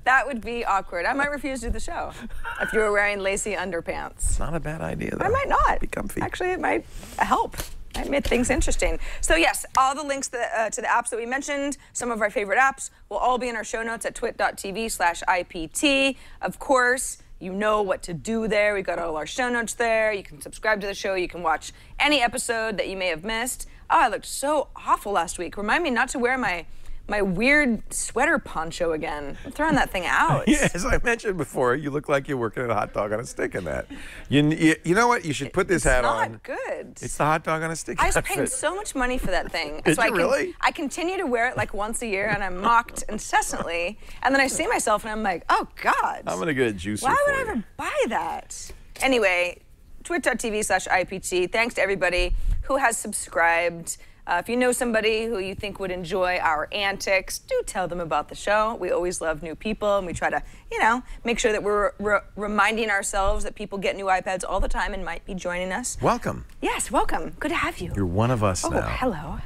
[SPEAKER 4] That would be awkward. I might refuse to do the show if you were wearing lacy underpants.
[SPEAKER 5] It's not a bad idea, though.
[SPEAKER 4] I might not.
[SPEAKER 5] Be comfy.
[SPEAKER 4] Actually, it might help. Might make things interesting. So yes, all the links to the apps that we mentioned, some of our favorite apps, will all be in our show notes at twit.tv/IPT. Of course, you know what to do there. We've got all our show notes there. You can subscribe to the show. You can watch any episode that you may have missed. Oh, I looked so awful last week. Remind me not to wear my weird sweater poncho again. I'm throwing that thing out.
[SPEAKER 5] Yeah, as I mentioned before, you look like you're working at a hot dog on a stick in that. You know what? You should put this hat on.
[SPEAKER 4] It's not good.
[SPEAKER 5] It's the hot dog on a stick
[SPEAKER 4] I was
[SPEAKER 5] outfit.
[SPEAKER 4] paying so much money for that thing.
[SPEAKER 5] Did you really?
[SPEAKER 4] I continue to wear it like once a year, and I'm mocked incessantly. And then I see myself, and I'm like, oh, God.
[SPEAKER 5] I'm going to get a juicer
[SPEAKER 4] Why would
[SPEAKER 5] for
[SPEAKER 4] I
[SPEAKER 5] you.
[SPEAKER 4] ever buy that? Anyway, twit.tv/IPT. Thanks to everybody who has subscribed. If you know somebody who you think would enjoy our antics, do tell them about the show. We always love new people, and we try to, make sure that we're reminding ourselves that people get new iPads all the time and might be joining us.
[SPEAKER 5] Welcome.
[SPEAKER 4] Yes, welcome. Good to have you.
[SPEAKER 5] You're one of us now.
[SPEAKER 4] Oh, hello.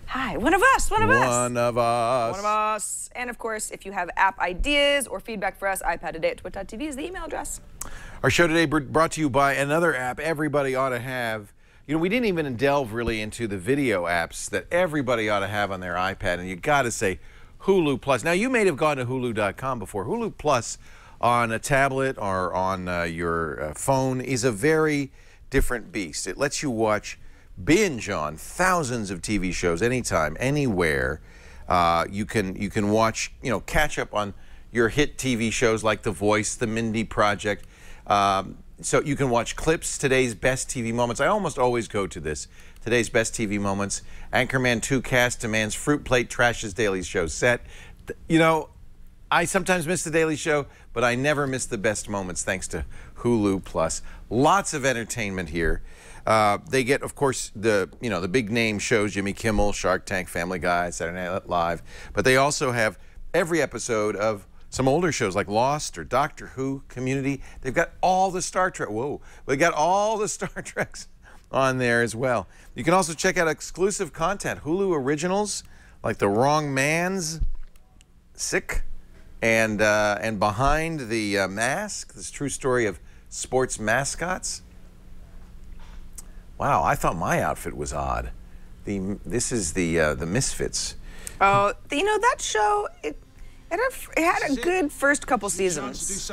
[SPEAKER 4] Hi, one of us, one of us.
[SPEAKER 5] One of us.
[SPEAKER 4] One of us. And of course, if you have app ideas or feedback for us, iPadtoday@twit.tv is the email address.
[SPEAKER 5] Our show today brought to you by another app everybody ought to have. We didn't even delve really into the video apps that everybody ought to have on their iPad, and you got to say Hulu Plus. Now, you may have gone to Hulu.com before. Hulu Plus on a tablet or on your phone is a very different beast. It lets you binge on thousands of TV shows anytime, anywhere. You can watch, catch up on your hit TV shows like The Voice, The Mindy Project. So you can watch clips, today's best TV moments. I almost always go to this. Today's best TV moments. Anchorman 2 cast demands fruit plate trashes Daily Show set. I sometimes miss the Daily Show, but I never miss the best moments thanks to Hulu Plus. Lots of entertainment here. They get, of course, the big name shows, Jimmy Kimmel, Shark Tank, Family Guy, Saturday Night Live. But they also have every episode of some older shows like Lost or Doctor Who, Community. They've got all the Star Trek. Whoa. They got all the Star Treks on there as well. You can also check out exclusive content, Hulu originals like The Wrong Man's, Sick, and Behind the Mask, this true story of sports mascots. Wow, I thought my outfit was odd. This is the Misfits.
[SPEAKER 4] Oh, that show, it had a good first couple seasons.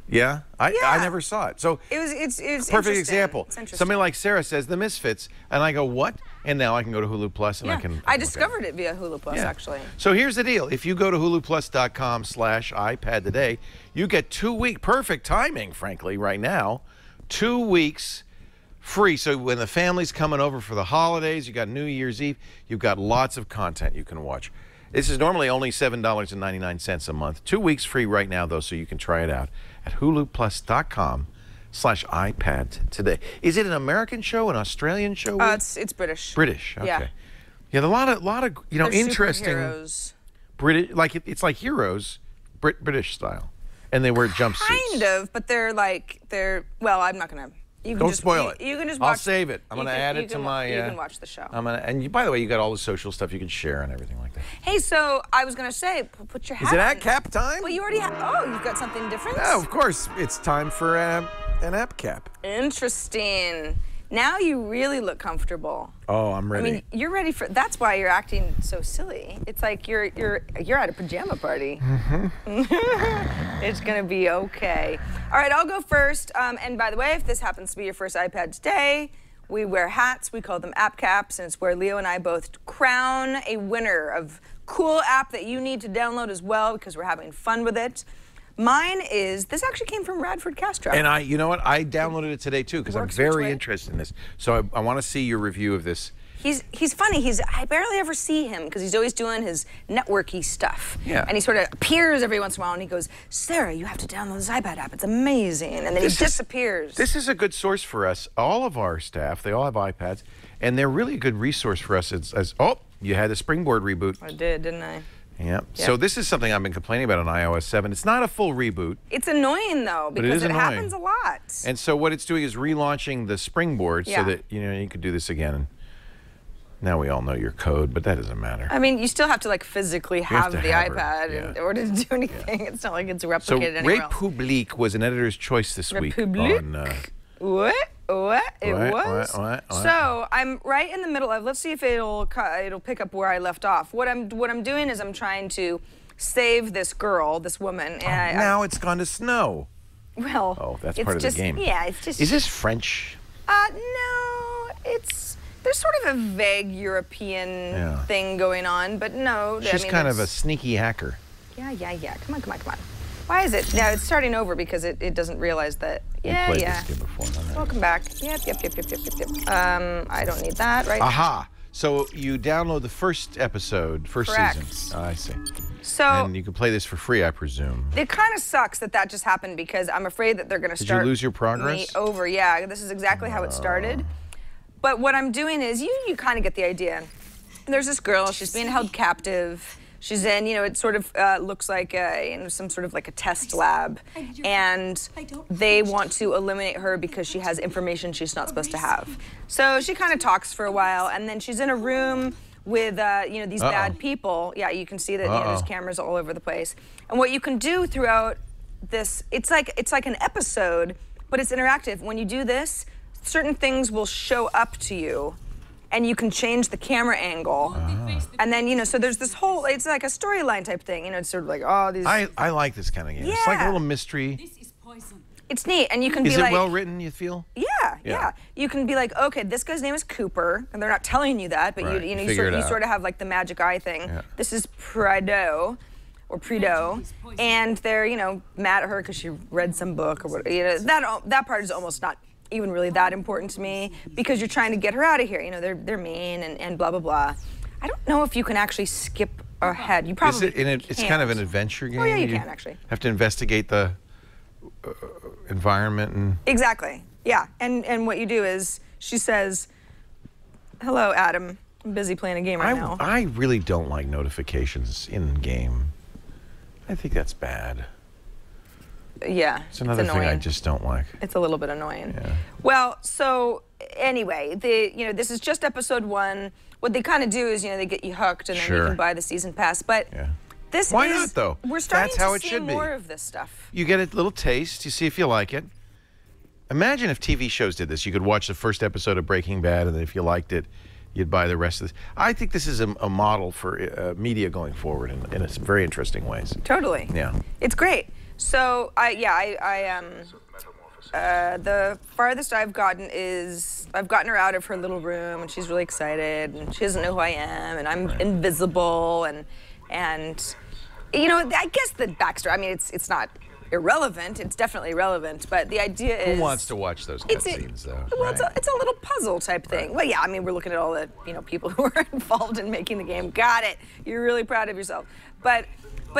[SPEAKER 5] Yeah? I never saw it. So
[SPEAKER 4] it's
[SPEAKER 5] perfect example.
[SPEAKER 4] It's interesting.
[SPEAKER 5] Somebody like Sarah says The Misfits, and I go, what? And now I can go to Hulu Plus and
[SPEAKER 4] I discovered it via Hulu Plus, actually.
[SPEAKER 5] So here's the deal. If you go to huluplus.com/iPad today, you get 2 weeks, perfect timing, frankly, right now, 2 weeks free. So when the family's coming over for the holidays, you got New Year's Eve, you've got lots of content you can watch. This is normally only $7.99 a month. 2 weeks free right now, though, so you can try it out at huluplus.com/iPad today. Is it an American show, an Australian show?
[SPEAKER 4] It's British.
[SPEAKER 5] British, okay.
[SPEAKER 4] Yeah.
[SPEAKER 5] Yeah, a lot of
[SPEAKER 4] They're
[SPEAKER 5] interesting
[SPEAKER 4] superheroes.
[SPEAKER 5] British, it's like Heroes, British style, and they wear jumpsuits.
[SPEAKER 4] Kind of, but well, I'm not gonna.
[SPEAKER 5] Don't spoil it.
[SPEAKER 4] You can just watch.
[SPEAKER 5] I'll save it. I'm going to add it to my.
[SPEAKER 4] You can watch the show.
[SPEAKER 5] By the way, you got all the social stuff you can share and everything like that.
[SPEAKER 4] Hey, so I was going to say, put your hat
[SPEAKER 5] Is it
[SPEAKER 4] on.
[SPEAKER 5] app cap time?
[SPEAKER 4] Well, you already have. Oh, you've got something different.
[SPEAKER 5] No, of course. It's time for an app cap.
[SPEAKER 4] Interesting. Now you really look comfortable.
[SPEAKER 5] Oh, I'm ready.
[SPEAKER 4] I mean, you're ready for. That's why you're acting so silly. It's like you're at a pajama party. It's gonna be okay. All right, I'll go first. And by the way, if this happens to be your first iPad today, we wear hats. We call them app caps, and it's where Leo and I both crown a winner of cool app that you need to download as well because we're having fun with it. Mine is, this actually came from Radford Castro.
[SPEAKER 5] And you know what? I downloaded it today too because I'm very interested in this. So I want to see your review of this.
[SPEAKER 4] He's funny. I barely ever see him because he's always doing his networky stuff.
[SPEAKER 5] Yeah.
[SPEAKER 4] And he sort of appears every once in a while and he goes, Sarah, you have to download this iPad app. It's amazing. And then he disappears.
[SPEAKER 5] This is a good source for us. All of our staff, they all have iPads, and they're really a good resource for us. Oh, you had the Springboard reboot.
[SPEAKER 4] I did, didn't I?
[SPEAKER 5] Yeah. So this is something I've been complaining about on iOS 7. It's not a full reboot.
[SPEAKER 4] It's annoying though because it happens a lot.
[SPEAKER 5] And so what it's doing is relaunching the Springboard so
[SPEAKER 4] Yeah.
[SPEAKER 5] that you could do this again. And now we all know your code, but that doesn't matter.
[SPEAKER 4] I mean, you still have to like physically have the
[SPEAKER 5] have her,
[SPEAKER 4] iPad in order to do anything. It's not like it's replicated anywhere else.
[SPEAKER 5] Republique was an editor's choice this week on.
[SPEAKER 4] What? It was?
[SPEAKER 5] What?
[SPEAKER 4] So I'm right in the middle of. Let's see if it'll pick up where I left off. What I'm doing is I'm trying to save this girl, this woman. And
[SPEAKER 5] now it's gone to snow.
[SPEAKER 4] Well.
[SPEAKER 5] Oh, that's
[SPEAKER 4] it's
[SPEAKER 5] part of
[SPEAKER 4] just,
[SPEAKER 5] the game.
[SPEAKER 4] Yeah, it's just.
[SPEAKER 5] Is this French?
[SPEAKER 4] No, there's sort of a vague European thing going on, but no.
[SPEAKER 5] She's kind of a sneaky hacker.
[SPEAKER 4] Yeah. Come on. Why is it? Now it's starting over because it doesn't realize that. Yeah.
[SPEAKER 5] This game before,
[SPEAKER 4] Welcome back. Yep. I don't need that, right?
[SPEAKER 5] Aha. So you download the first episode, first
[SPEAKER 4] Correct.
[SPEAKER 5] season. Oh, I see.
[SPEAKER 4] So
[SPEAKER 5] and you can play this for free, I presume.
[SPEAKER 4] it kind of sucks that just happened because I'm afraid that they're going to start.
[SPEAKER 5] Did you lose your progress?
[SPEAKER 4] Me over. Yeah, this is exactly how it started. But what I'm doing is you kind of get the idea. There's this girl. She's being held captive. She's in, it sort of looks like some sort of like a test lab, and they want to eliminate her because she has information she's not supposed to have. So she kind of talks for a while, and then she's in a room with these bad people. Yeah, you can see that there's cameras all over the place. And what you can do throughout this, it's like an episode, but it's interactive. When you do this, certain things will show up to you. And you can change the camera angle. And then, so there's this whole, it's like a storyline type thing. It's sort of like, these...
[SPEAKER 5] I like this kind of game. It's like a little mystery.
[SPEAKER 6] This is poison.
[SPEAKER 4] It's neat, and you can be like...
[SPEAKER 5] Is it well written, you feel?
[SPEAKER 4] Yeah. You can be like, okay, this guy's name is Cooper, and they're not telling you that, but you sort of have like the magic eye thing.
[SPEAKER 5] Yeah.
[SPEAKER 4] This is Prideaux, and they're, mad at her because she read some book or whatever. That part is almost not even really that important to me because you're trying to get her out of here. They're mean and blah, blah, blah. I don't know if you can actually skip ahead. You probably
[SPEAKER 5] It's kind of an adventure game?
[SPEAKER 4] Oh, yeah, you can actually.
[SPEAKER 5] Have to investigate the environment and...
[SPEAKER 4] Exactly, yeah. And what you do is she says, hello, Adam. I'm busy playing a game right now.
[SPEAKER 5] I really don't like notifications in-game. I think that's bad.
[SPEAKER 4] Yeah,
[SPEAKER 5] it's another thing I just don't like.
[SPEAKER 4] It's a little bit annoying.
[SPEAKER 5] Yeah.
[SPEAKER 4] Well, so anyway, this is just episode 1. What they kind of do is, they get you hooked, and then you can buy the season pass. But
[SPEAKER 5] why not though?
[SPEAKER 4] We're starting
[SPEAKER 5] That's how
[SPEAKER 4] to
[SPEAKER 5] it
[SPEAKER 4] see
[SPEAKER 5] should
[SPEAKER 4] more
[SPEAKER 5] be.
[SPEAKER 4] of this stuff.
[SPEAKER 5] You get a little taste. You see if you like it. Imagine if TV shows did this. You could watch the first episode of Breaking Bad, and then if you liked it, you'd buy the rest of this. I think this is a model for media going forward in very interesting ways.
[SPEAKER 4] Totally.
[SPEAKER 5] Yeah.
[SPEAKER 4] It's great. So the farthest I've gotten is I've gotten her out of her little room, and she's really excited, and she doesn't know who I am, and I'm invisible, and I guess the backstory. I mean, it's not irrelevant. It's definitely relevant, but the idea is...
[SPEAKER 5] Who wants to watch those cutscenes, though?
[SPEAKER 4] Well, it's a little puzzle type thing. Well, yeah, I mean, we're looking at all the people who are involved in making the game. Got it. You're really proud of yourself, but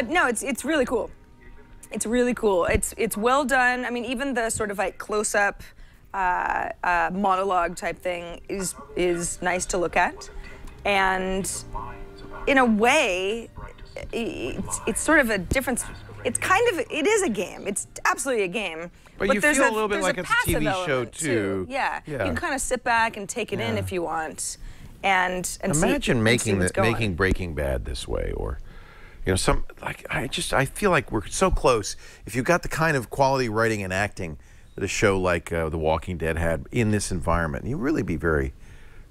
[SPEAKER 4] no, it's really cool. It's really cool. It's well done. I mean, even the sort of like close-up monologue type thing is nice to look at, and in a way, it's sort of a difference. It is a game. It's absolutely a game.
[SPEAKER 5] But you
[SPEAKER 4] there's
[SPEAKER 5] feel a little bit like it's a
[SPEAKER 4] passive
[SPEAKER 5] TV show
[SPEAKER 4] element,
[SPEAKER 5] too.
[SPEAKER 4] Yeah. You can kind of sit back and take it in if you want, and
[SPEAKER 5] imagine making Breaking Bad this way, or I feel like we're so close. If you got the kind of quality writing and acting that a show like The Walking Dead had in this environment, you'd really be very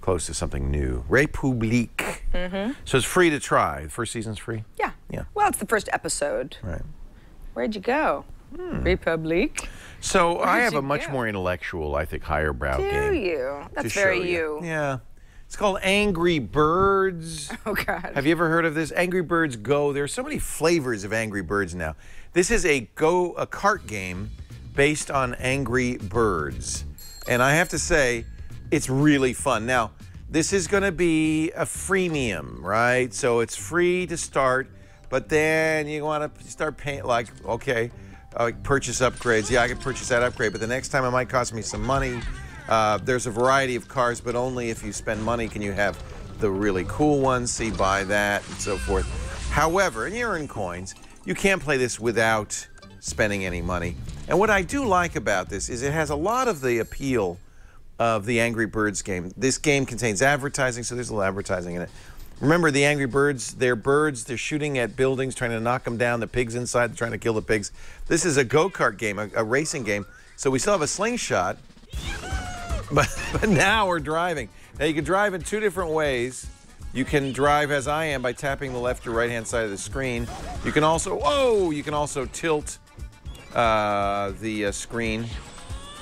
[SPEAKER 5] close to something new. Republique. So it's free to try. The first season's free?
[SPEAKER 4] Yeah. Well, it's the first episode.
[SPEAKER 5] Right.
[SPEAKER 4] Where'd you go? Republique.
[SPEAKER 5] So I have a much more intellectual, I think, higher brow game.
[SPEAKER 4] Do you? That's very you.
[SPEAKER 5] Yeah. It's called Angry Birds.
[SPEAKER 4] Oh, God.
[SPEAKER 5] Have you ever heard of this? Angry Birds Go. There are so many flavors of Angry Birds now. This is a kart game based on Angry Birds. And I have to say, it's really fun. Now, This is going to be a freemium, right? So it's free to start, but then you want to start paying, like, okay, purchase upgrades. Yeah, I can purchase that upgrade, but the next time it might cost me some money. There's a variety of cars, but only if you spend money can you have the really cool ones. So you buy that and so forth. However, and you earn coins, you can't play this without spending any money. And what I do like about this is it has a lot of the appeal of the Angry Birds game. This game contains advertising, so there's a little advertising in it. Remember, the Angry Birds, they're shooting at buildings, trying to knock them down. The pigs inside, they're trying to kill the pigs. This is a go-kart game, a racing game. So we still have a slingshot, but now we're driving. Now you can drive in two different ways. You can drive as I am by tapping the left or right-hand side of the screen. You can also, you can also tilt the screen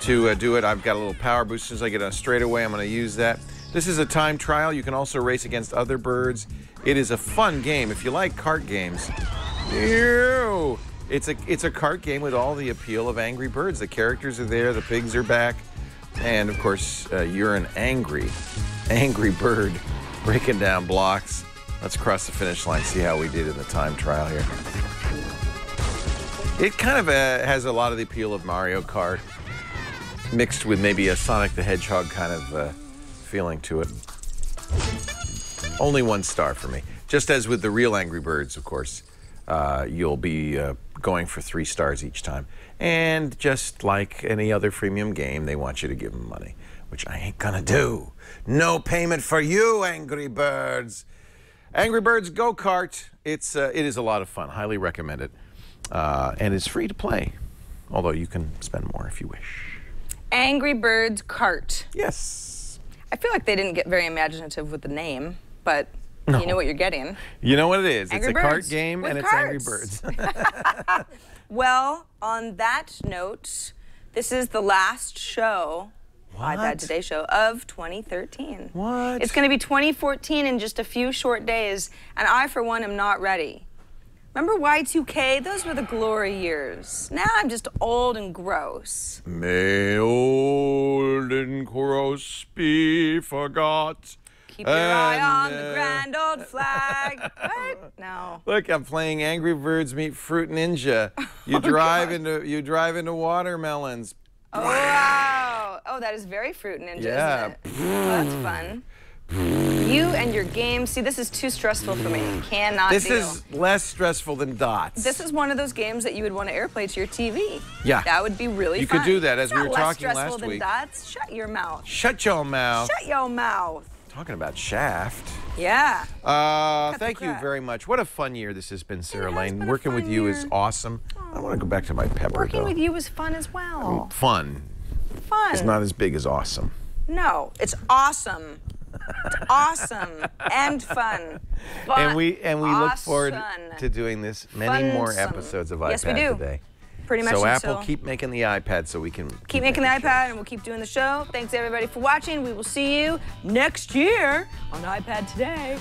[SPEAKER 5] to do it. I've got a little power boost. As soon as I get on a straightaway, I'm going to use that. This is a time trial. You can also race against other birds. It is a fun game. If you like kart games, it's a kart game with all the appeal of Angry Birds. The characters are there. The pigs are back. And, of course, you're an angry bird breaking down blocks. Let's cross the finish line, see how we did in the time trial here. It kind of has a lot of the appeal of Mario Kart, mixed with maybe a Sonic the Hedgehog kind of feeling to it. Only 1 star for me. Just as with the real Angry Birds, of course, you'll be going for 3 stars each time. And just like any other freemium game, they want you to give them money, which I ain't gonna do. No payment for you, Angry Birds. Angry Birds Go-Kart. It is a lot of fun. Highly recommend it. And it's free to play, although you can spend more if you wish.
[SPEAKER 4] Angry Birds Kart.
[SPEAKER 5] Yes.
[SPEAKER 4] I feel like they didn't get very imaginative with the name, but
[SPEAKER 5] no.
[SPEAKER 4] You know what you're getting.
[SPEAKER 5] You know what it is.
[SPEAKER 4] Angry
[SPEAKER 5] it's a
[SPEAKER 4] Birds
[SPEAKER 5] kart game
[SPEAKER 4] with
[SPEAKER 5] and it's
[SPEAKER 4] carts.
[SPEAKER 5] Angry Birds.
[SPEAKER 4] Well, on that note, this is the last show, iPad Today show, of 2013.
[SPEAKER 5] What?
[SPEAKER 4] It's going to be 2014 in just a few short days, and I, for one, am not ready. Remember Y2K? Those were the glory years. Now I'm just old and gross.
[SPEAKER 5] May old and gross be forgot.
[SPEAKER 4] Keep your eye on the grand old flag. What? No.
[SPEAKER 5] Look, I'm playing Angry Birds meet Fruit Ninja. You drive into watermelons.
[SPEAKER 4] Oh, wow. Oh, that is very Fruit Ninja,
[SPEAKER 5] Yeah.
[SPEAKER 4] isn't it? Oh, that's fun. You and your games. See, this is too stressful for me. Cannot
[SPEAKER 5] This
[SPEAKER 4] deal.
[SPEAKER 5] is less stressful than Dots.
[SPEAKER 4] This is one of those games that you would want to airplay to your TV.
[SPEAKER 5] Yeah.
[SPEAKER 4] That would be really
[SPEAKER 5] You
[SPEAKER 4] fun.
[SPEAKER 5] could do that, as
[SPEAKER 4] It's
[SPEAKER 5] we
[SPEAKER 4] not
[SPEAKER 5] were talking
[SPEAKER 4] less
[SPEAKER 5] last
[SPEAKER 4] stressful than
[SPEAKER 5] week.
[SPEAKER 4] Dots. Shut your mouth.
[SPEAKER 5] Shut your mouth.
[SPEAKER 4] Shut your mouth.
[SPEAKER 5] Talking about Shaft.
[SPEAKER 4] Yeah.
[SPEAKER 5] Thank you
[SPEAKER 4] crap.
[SPEAKER 5] very much. What a fun year this has been, Sarah
[SPEAKER 4] has
[SPEAKER 5] Lane.
[SPEAKER 4] been a
[SPEAKER 5] Working with
[SPEAKER 4] fun
[SPEAKER 5] you
[SPEAKER 4] year.
[SPEAKER 5] is awesome. I want to go back to my pepper,
[SPEAKER 4] Working
[SPEAKER 5] though.
[SPEAKER 4] with you was fun as well.
[SPEAKER 5] Fun.
[SPEAKER 4] Fun.
[SPEAKER 5] It's not as big as awesome.
[SPEAKER 4] No, it's awesome. It's awesome and fun.
[SPEAKER 5] And we look forward
[SPEAKER 4] Awesome.
[SPEAKER 5] to doing this many more
[SPEAKER 4] Funsome.
[SPEAKER 5] episodes of iPad
[SPEAKER 4] Yes, we do.
[SPEAKER 5] Today.
[SPEAKER 4] Pretty much
[SPEAKER 5] So
[SPEAKER 4] until-
[SPEAKER 5] Apple, keep making the iPad so we can
[SPEAKER 4] Keep making the
[SPEAKER 5] shows.
[SPEAKER 4] iPad, and we'll keep doing the show. Thanks, everybody, for watching. We will see you next year on iPad Today.